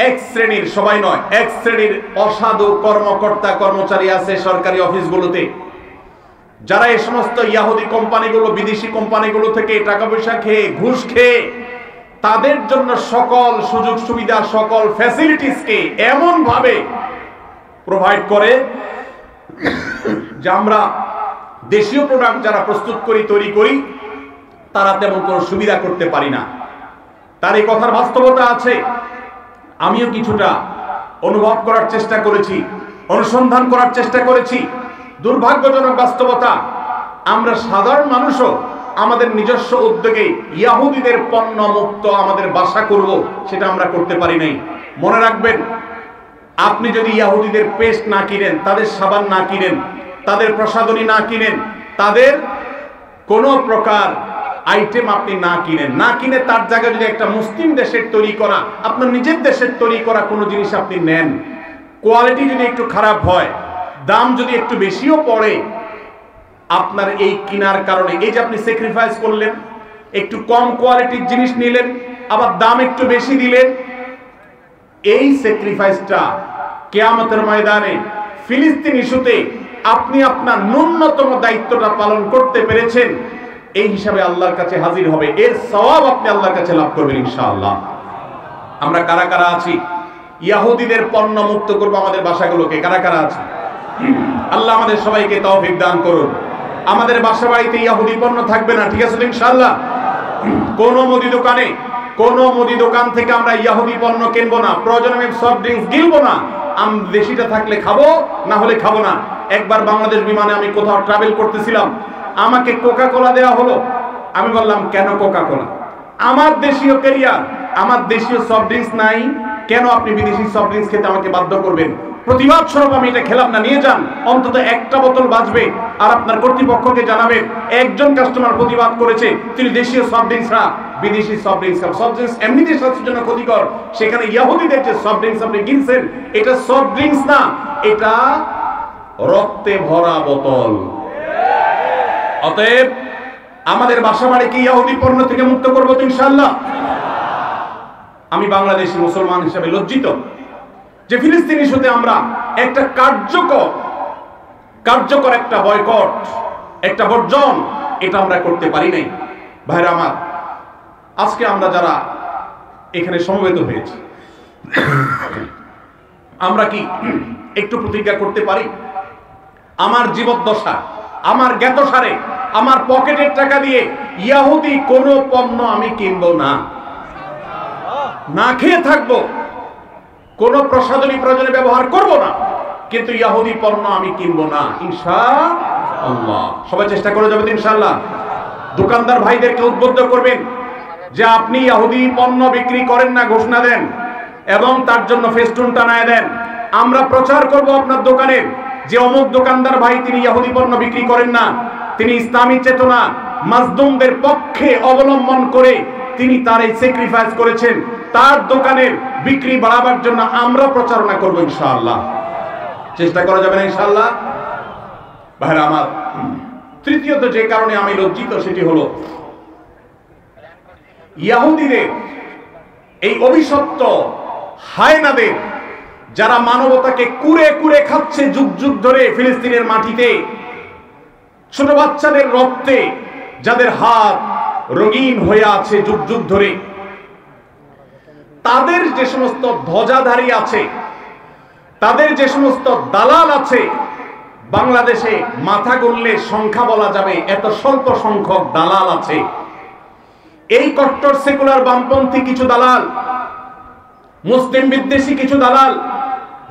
এক শ্রেণীর, সবাই নয়, এক শ্রেণীর অসাধু কর্মকর্তা কর্মচারী আছে সরকারি অফিসগুলোতে, যারা এই সমস্ত ইয়াহুদি কোম্পানিগুলো, বিদেশি কোম্পানিগুলো থেকে টাকা পয়সা খেয়ে, ঘুষ খেয়ে তাদের জন্য সকল সুযোগ সুবিধা, সকল ফ্যাসিলিটিসকে এমন ভাবে প্রোভাইড করে যে আমরা দেশীয় প্রোডাক্ট যারা প্রস্তুত করি, তৈরি করি, তারা তেমন কোনো সুবিধা করতে পারি না। তার এই কথার বাস্তবতা আছে। আমিও কিছুটা অনুভব করার চেষ্টা করেছি, অনুসন্ধান করার চেষ্টা করেছি। দুর্ভাগ্যজনক বাস্তবতা, আমরা সাধারণ মানুষও আমাদের নিজস্ব উদ্যোগে ইহুদিদের পণ্য মুক্ত আমাদের বাসা করব, সেটা আমরা করতে পারি নাই। মনে রাখবেন, আপনি যদি ইহুদিদের পেস্ট না কিনেন, তাদের সাবান না কিনেন, তাদের প্রসাধনী না কিনেন, তাদের কোনো প্রকার আইটেম আপনি না কিনে তার জায়গায় যদি একটা মুসলিম দেশের তৈরি করা, আপনার নিজের দেশের তৈরি করা কোনো জিনিস আপনি নেন, কোয়ালিটি যদি একটু খারাপ হয়, দাম যদি একটু বেশিও পড়ে, আপনার এই কেনার কারণে এই যে আপনি স্যাক্রিফাইস করলেন, একটু কম কোয়ালিটির জিনিস নিলেন, আবার দাম একটু বেশি দিলেন, এই স্যাক্রিফাইসটা কিয়ামতের ময়দানে ফিলিস্তিন ইস্যুতে আপনি আপনার ন্যূনতম দায়িত্বটা পালন করতে পেরেছেন, এই হিসাবে আল্লাহর কাছে হাজির হবে। এর সওয়াব আপনি আল্লাহর কাছে লাভ করবেন ইনশাআল্লাহ। আমরা কারা কারা আছি ইহুদিদের পণ্য মুক্ত করব আমাদের বাসাগুলোকে? কারা কারা আছি? আল্লাহ আমাদের সবাইকে তৌফিক দান করুন। আমাদের বাসা বাড়িতে ইহুদি পণ্য থাকবে না, ঠিক আছে তো ইনশাআল্লাহ? কোন মুদি দোকান থেকে আমরা ইহুদি পণ্য কিনবো না, প্রয়োজনে আমি সফট ড্রিঙ্কস গিলবো না। দেশিটা থাকলে খাবো, না হলে খাবো না। একবার বাংলাদেশ বিমানে আমি কোথাও ট্রাভেল করতেছিলাম, আমাকে কোকা কোলা দেওয়া হলো। আমি বললাম, কেন কোকা কোলা? আমার দেশীয় ক্যারিয়ার, আমার দেশীয় সফট ড্রিঙ্কস নাই, কেন আপনি বিদেশি সফট ড্রিঙ্কস খেতে আমাকে বাধ্য করবেন? প্রতিবাদ স্বরূপ আমি এটা খেলাম না, নিয়ে যান, অন্তত একটা বোতল বাঁচবে। আর আপনার কর্তৃপক্ষকে জানাবেন, একজন কাস্টমার প্রতিবাদ করেছে, তিনি দেশীয় সফট ড্রিঙ্কস না, বিদেশি সফট ড্রিঙ্কস। সফট ড্রিঙ্কস এমনিতে স্বাস্থ্যের জন্য ক্ষতিকর, সেখানে ইহুদিদের যে সফট ড্রিঙ্কস আপনি কিনছেন, এটা সফট ড্রিঙ্কস না, এটা রক্তে ভরা বোতল। অতএব আমাদের বাসা বাড়িকে ইহুদি পণ্য থেকে মুক্ত করবো তো ইনশাআল্লাহ। আমি বাংলাদেশি মুসলমান হিসেবে লজ্জিত যে ফিলিস্তিন ইস্যুতে আমরা একটা কার্যকর একটা বয়কট, একটা বর্জন, এটা আমরা করতে পারি নাই। ভাইরা আমার, আজকে আমরা যারা এখানে সমবেত হয়েছি, আমরা কি একটু প্রতিজ্ঞা করতে পারি, আমার জীবদ্দশা, আমার জ্ঞাতসারে, আমার পকেটের টাকা দিয়ে ইহুদি কোনো পণ্য আমি কিনবো না, না খেয়ে থাকবো, কোন প্রসাধনী প্রয়োজনে ব্যবহার করব না, কিন্তু ইহুদি পণ্য আমি কিনবো না ইনশাআল্লাহ। সবাই চেষ্টা করে যাবেন ইনশাআল্লাহ। দোকানদার ভাইদেরকে উদ্বুদ্ধ করবেন যে আপনি ইহুদি পণ্য বিক্রি করেন না, ঘোষণা দেন এবং তার জন্য ফেস্টুন টানায় দেন। আমরা প্রচার করব আপনার দোকানের যে অমুক দোকানদার ভাই তিনি ইহুদি পণ্য বিক্রি করেন না, তিনি ইসলামী চেতনা মাজলুমদের পক্ষে অবলম্বন করে তিনি তার এই স্যাক্রিফাইস করেছেন, তার দোকানের বিক্রি বাড়াবার জন্য আমরা প্রচারণা করব ইনশাআল্লাহ। চেষ্টা করা যাবে না ইনশাআল্লাহ। ভাইরা আমার, তৃতীয়ত যে কারণে আমি লজ্জিত সেটি হলো ইহুদিদের এই অভিশপ্ত হায়নাদের, যারা মানবতাকে কুরে কুরে খাচ্ছে যুগ যুগ ধরে ফিলিস্তিনের মাটিতে, ছোট বাচ্চাদের রক্তে যাদের হাত রঙিন হয়ে আছে যুগ যুগ ধরে, তাদের যে সমস্ত ধ্বজাধারী আছে, তাদের যে সমস্ত দালাল আছে, বাংলাদেশে মাথা গুনলে সংখ্যা বলা যাবে, এত স্বল্প সংখ্যক দালাল আছে। এই কট্টর সেকুলার বামপন্থী কিছু দালাল, মুসলিম বিদ্বেষী কিছু দালাল,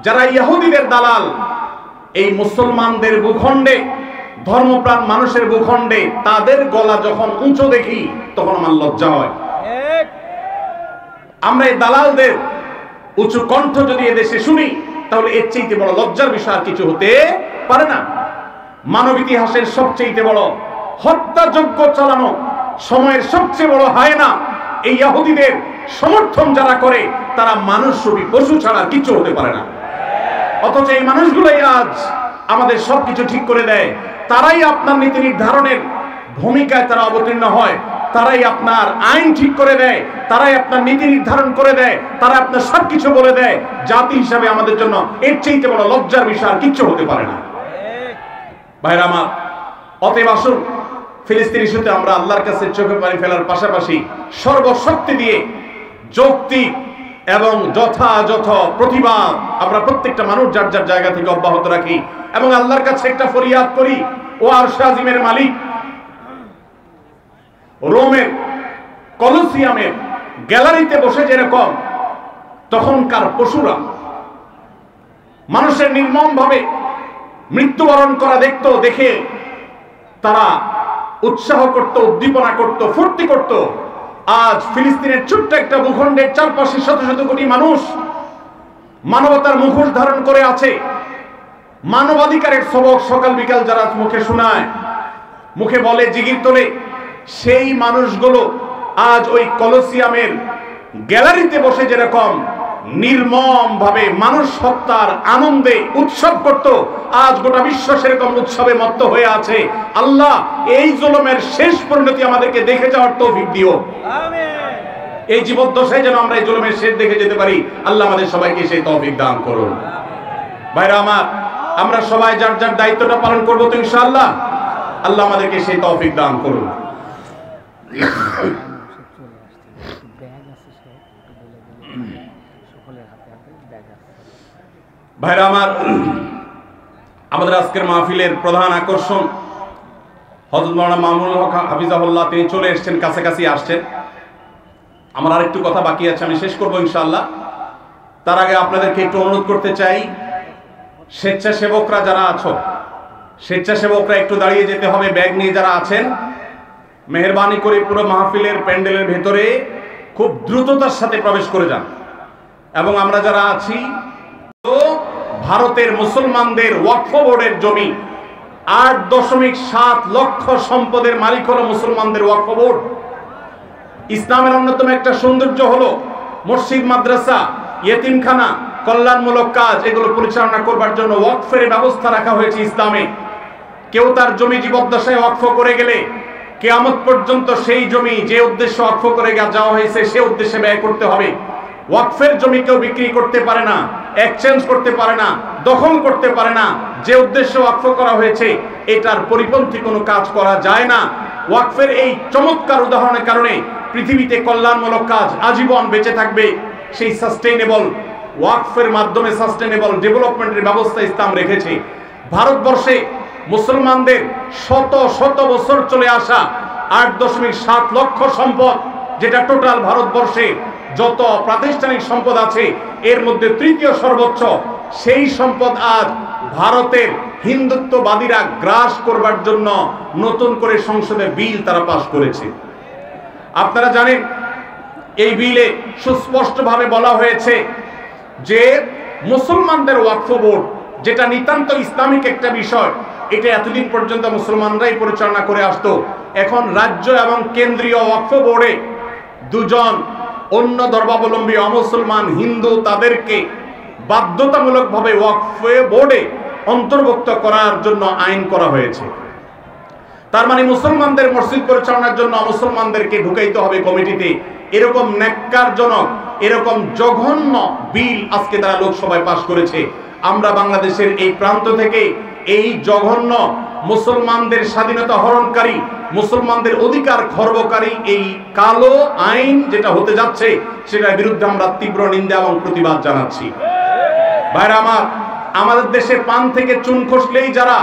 যারা ইহুদিদের দালাল, এই মুসলমানদের ভূখণ্ডে, ধর্মপ্রাণ মানুষের ভূখণ্ডে তাদের গলা যখন উঁচু দেখি তখন আমার লজ্জা হয়। আমরা এই দালালদের উঁচু কণ্ঠ যদি এদেশে শুনি, তাহলে এর চেয়ে বড় লজ্জার বিষয় আর কিছু হতে পারে না। মানব ইতিহাসের সবচেয়ে বড় হত্যাযজ্ঞ চালানো সময়ের সবচেয়ে বড় হায়না এই ইহুদিদের সমর্থন যারা করে, তারা মানুষরূপী পশু ছাড়া কিছু হতে পারে না। অথচ এই মানুষগুলোই আজ আমাদের সবকিছু ঠিক করে দেয়। তারাই আপনার নীতি নির্ধারণের ভূমিকায় তারা অবতীর্ণ হয়, তারাই আপনার আইন ঠিক করে দেয়, তারাই আপনার নীতি নির্ধারণ করে দেয়, তারা আপনার সবকিছু বলে দেয়। জাতি হিসাবে আমাদের জন্য এর চেয়ে বড় লজ্জার বিষয় আর কিচ্ছু হতে পারে না। ভাইরা আমার, অতএব আসুন ফিলিস্তিন ইস্যুতে আমরা আল্লাহর কাছে চোখে পানি ফেলার পাশাপাশি সর্বশক্তি দিয়ে যৌক্তিক এবং যথাযথ প্রতিবাদ আমরা প্রত্যেকটা মানুষ যার যার জায়গা থেকে অব্যাহত রাখি এবং আল্লাহর কাছে একটা ফরিয়াদ করি, ও আরশ আজিমের মালিক, রোমের কলোসিয়ামের গ্যালারিতে বসে যেরকম তখনকার পশুরা মানুষের নির্মম ভাবে মৃত্যুবরণ করা দেখত, দেখে তারা উৎসাহ করত, উদ্দীপনা করত, ফুর্তি করত, আজ ফিলিস্তিনের ছোট্ট একটা ভূখণ্ডের চারপাশে শত শত কোটি মানুষ মানবতার মুখোশ ধারণ করে আছে। মানবাধিকারের সবক সকাল বিকাল যারা মুখে শোনায়, মুখে বলে, জিগির তোলে, সেই মানুষগুলো আজ ওই কলোসিয়ামের গ্যালারিতে বসে যেরকম নির্মম ভাবে মানুষ হত্যার আনন্দে উৎসব করত, আজ গোটা বিশ্ব সেরকম উৎসবে মত্ত হয়ে আছে। আল্লাহ এই জুলুমের শেষ পরিণতি আমাদেরকে দেখে যাওয়ার তৌফিক দিও। এই জীবদ্দশায় যেন আমরা এই জুলুমের শেষ দেখে যেতে পারি। আল্লাহ আমাদের সবাইকে সেই তৌফিক দান করুন। ভাইরা আমার, আমরা সবাই যার যার দায়িত্বটা পালন করবো তো ইনশাআল্লাহ। আল্লাহ আমাদেরকে সেই তৌফিক দান করুন। ভাইরা আমার, আমাদের আজকের মাহফিলের প্রধান আকর্ষণ হযরত মাওলানা মামুনুল হক হাফিজাহুল্লাহ, তিনি চলে এসেছেন, কাছাকাছি আসছেন। আমার আরেকটু কথা বাকি আছে, আমি শেষ করবো ইনশাআল্লাহ। তার আগে আপনাদেরকে একটু অনুরোধ করতে চাই, স্বেচ্ছাসেবকরা যারা আছো, স্বেচ্ছাসেবকরা একটু দাঁড়িয়ে যেতে হবে। ব্যাগ নিয়ে যারা আছেন, মেহেরবানি করে পুরো মাহফিলের প্যান্ডেলের ভেতরে খুব দ্রুততার সাথে প্রবেশ করে যান। এবং আমরা যারা আছি, ভারতের মুসলমানদের ওয়াকফ বোর্ডের জমি 8.7 লক্ষ সম্পদের মালিক হলো মুসলমানদের ওয়াকফ বোর্ড। ইসলামের অন্যতম একটা সৌন্দর্য হলো মসজিদ, মাদ্রাসা, ইয়েতিমখানা, কল্যাণমূলক কাজ, এগুলো পরিচালনা করবার জন্য ওয়াকফের ব্যবস্থা রাখা হয়েছে ইসলামে। কেউ তার জমি জীবদ্দশায় ওয়াকফ করে গেলে কিয়ামত পর্যন্ত সেই জমি যে উদ্দেশ্যে ওয়াকফ করে যাওয়া হয়েছে সে উদ্দেশ্যে ব্যয় করতে হবে। ওয়াকফের জমি কেউ বিক্রি করতে পারে না, এক্সচেঞ্জ করতে পারে না, দখল করতে পারে না। যে উদ্দেশ্যে ওয়াকফ করা হয়েছে এটার পরিপন্থী কোনো কাজ করা যায় না। ওয়াকফের এই চমৎকার উদাহরণের কারণে পৃথিবীতে কল্যাণমূলক কাজ আজীবন বেঁচে থাকবে। সেই সাস্টেইনেবল ওয়াকফের মাধ্যমে সাস্টেইনেবল ডেভেলপমেন্টের ব্যবস্থা ইসলাম রেখেছে। ভারতবর্ষে মুসলমানদের শত শত বছর চলে আসা 8.7 লক্ষ সম্পদ, যেটা টোটাল ভারতবর্ষে যত প্রাতিষ্ঠানিক সম্পদ আছে এর মধ্যে তৃতীয় সর্বোচ্চ, সেই সম্পদ আজ ভারতের হিন্দুত্ববাদীরা গ্রাস করবার জন্য নতুন করে সংসদে বিল তারা পাশ করেছে। আপনারা জানেন, এই বিলে সুস্পষ্টভাবে বলা হয়েছে যে মুসলমানদের ওয়াকফ বোর্ড, যেটা নিতান্ত ইসলামিক একটা বিষয়, এটা এতদিন পর্যন্ত মুসলমানরাই পরিচালনা করে আসতো। এখন রাজ্য এবং কেন্দ্রীয় ওয়াকফ বোর্ডে দুজন অন্য ধর্মাবলম্বী অমুসলমান হিন্দু তাদেরকে বাধ্যতামূলকভাবে ওয়াকফ বোর্ডে অন্তর্ভুক্ত করার জন্য আইন করা হয়েছে। তার মানে মুসলমানদের মসজিদ পরিচালনার জন্য মুসলমানদেরকে ঢুকাইতে হবে কমিটিতে। এরকম ন্যাক্কারজনক, এরকম জঘন্য বিল আজকে তারা লোকসভায় পাশ করেছে। আমরা বাংলাদেশের এই প্রান্ত থেকে এই জঘন্য মুসলমানদের স্বাধীনতা হরণকারী, মুসলমানদের অধিকার খর্বকারী এই কালো আইন যেটা হতে যাচ্ছে, সেটার বিরুদ্ধে আমরা তীব্র নিন্দা এবং প্রতিবাদ জানাচ্ছি। ভাইরা আমার, আমাদের দেশে পান থেকে চুন খসলেই যারা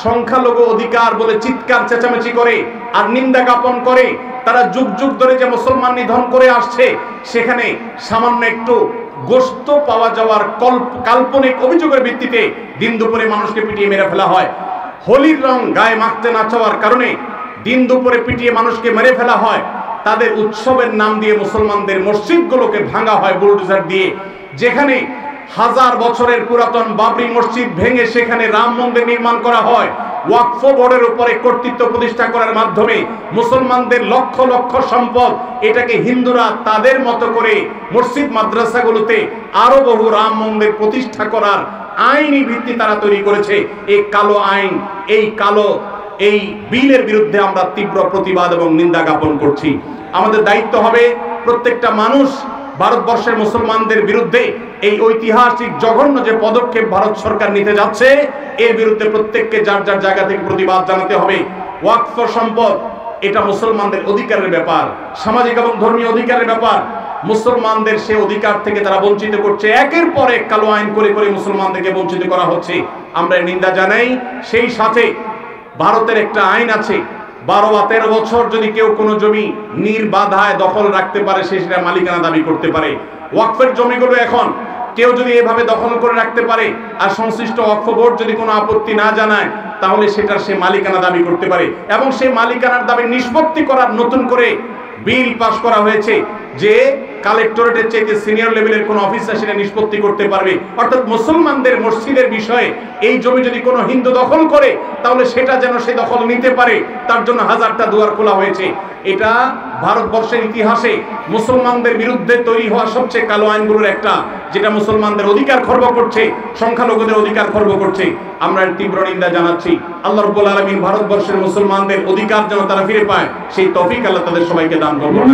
সংখ্যালঘু অধিকার বলে চিৎকার চেঁচামেচি করে আর নিন্দা জ্ঞাপন করে, তারা যুগ যুগ ধরে যে মুসলমান নিধন করে আসছে, সেখানে সামান্য একটু গোশত পাওয়া যাওয়ার কাল্পনিক অভিযোগের ভিত্তিতে দিন দুপুরে মানুষকে পিটিয়ে মেরে ফেলা হয়। হোলির রং গায়ে মাখতে না চাওয়ার কারণে দিন দুপুরে পিটিয়ে মানুষকে মেরে ফেলা হয়। তাদের উৎসবের নাম দিয়ে মুসলমানদের মসজিদগুলোকে ভাঙা হয় বুলডোজার দিয়ে। যেখানে হাজার বছরের পুরাতন বাবরি মসজিদ ভেঙে সেখানে রাম মন্দির নির্মাণ করা হয়। ওয়াকফ বোর্ডের উপরে কর্তৃত্ব প্রতিষ্ঠা করার মাধ্যমে মুসলমানদের লক্ষ লক্ষ সম্পদ, এটাকে হিন্দুরা তাদের মতো করে মসজিদ মাদ্রাসাগুলোতে আরো বহু রাম মন্দির প্রতিষ্ঠা করার আইনি ভিত্তি তারা তৈরি করেছে। এই কালো আইন, এই বিলের বিরুদ্ধে আমরা তীব্র প্রতিবাদ এবং নিন্দা জ্ঞাপন করছি। আমাদের দায়িত্ব হবে প্রত্যেকটা মানুষ ভারতবর্ষের মুসলমানদের বিরুদ্ধে এই ঐতিহাসিক জঘন্য যে পদক্ষেপ ভারত সরকার নিতে যাচ্ছে, এর বিরুদ্ধে প্রত্যেককে যার যার জায়গা থেকে প্রতিবাদ জানাতে হবে। ওয়াকফ সম্পদ এটা মুসলমানদের অধিকারের ব্যাপার, সামাজিক এবং ধর্মীয় অধিকারের ব্যাপার। মুসলমানদের সে অধিকার থেকে তারা বঞ্চিত করছে, একের পর এক কালো আইন করে করে মুসলমানদেরকে বঞ্চিত করা হচ্ছে। আমরা নিন্দা জানাই। সেই সাথে ভারতের একটা আইন আছে, 12 বা 13 বছর যদি কেউ কোনো জমি নির্বাধায় দখল রাখতে পারে, সে সেটা মালিকানা দাবি করতে পারে। ওয়াকফের জমিগুলো এখন কেউ যদি এভাবে দখল করে রাখতে পারে আর সংশ্লিষ্ট ওয়াকফ বোর্ড যদি কোনো আপত্তি না জানায়, তাহলে সেটার সে মালিকানা দাবি করতে পারে। এবং সেই মালিকানার দাবি নিষ্পত্তি করার নতুন করে বিল পাস করা হয়েছে, যে কালেক্টরেটের চাইতে সিনিয়র লেভেলের কোন অফিসার সেটা নিষ্পত্তি করতে পারবে। অর্থাৎ মুসলমানদের মসজিদের বিষয়ে এই জমি যদি কোনো হিন্দু দখল করে, তাহলে সেটা যেন সে দখল নিতে পারে, তার জন্য হাজারটা দুয়ার খোলা হয়েছে। এটা ভারতবর্ষের ইতিহাসে মুসলমানদের বিরুদ্ধে তৈরি হওয়া সবচেয়ে কালো আইনগুলোর একটা, যেটা মুসলমানদের অধিকার খর্ব করছে, সংখ্যালঘুদের অধিকার খর্ব করছে। আমরা এর তীব্র নিন্দা জানাচ্ছি। আল্লাহ রাব্বুল আলামিন ভারতবর্ষের মুসলমানদের অধিকার যেন তারা ফিরে পায়, সেই তৌফিক আল্লাহ তাদের সবাইকে দান করুন।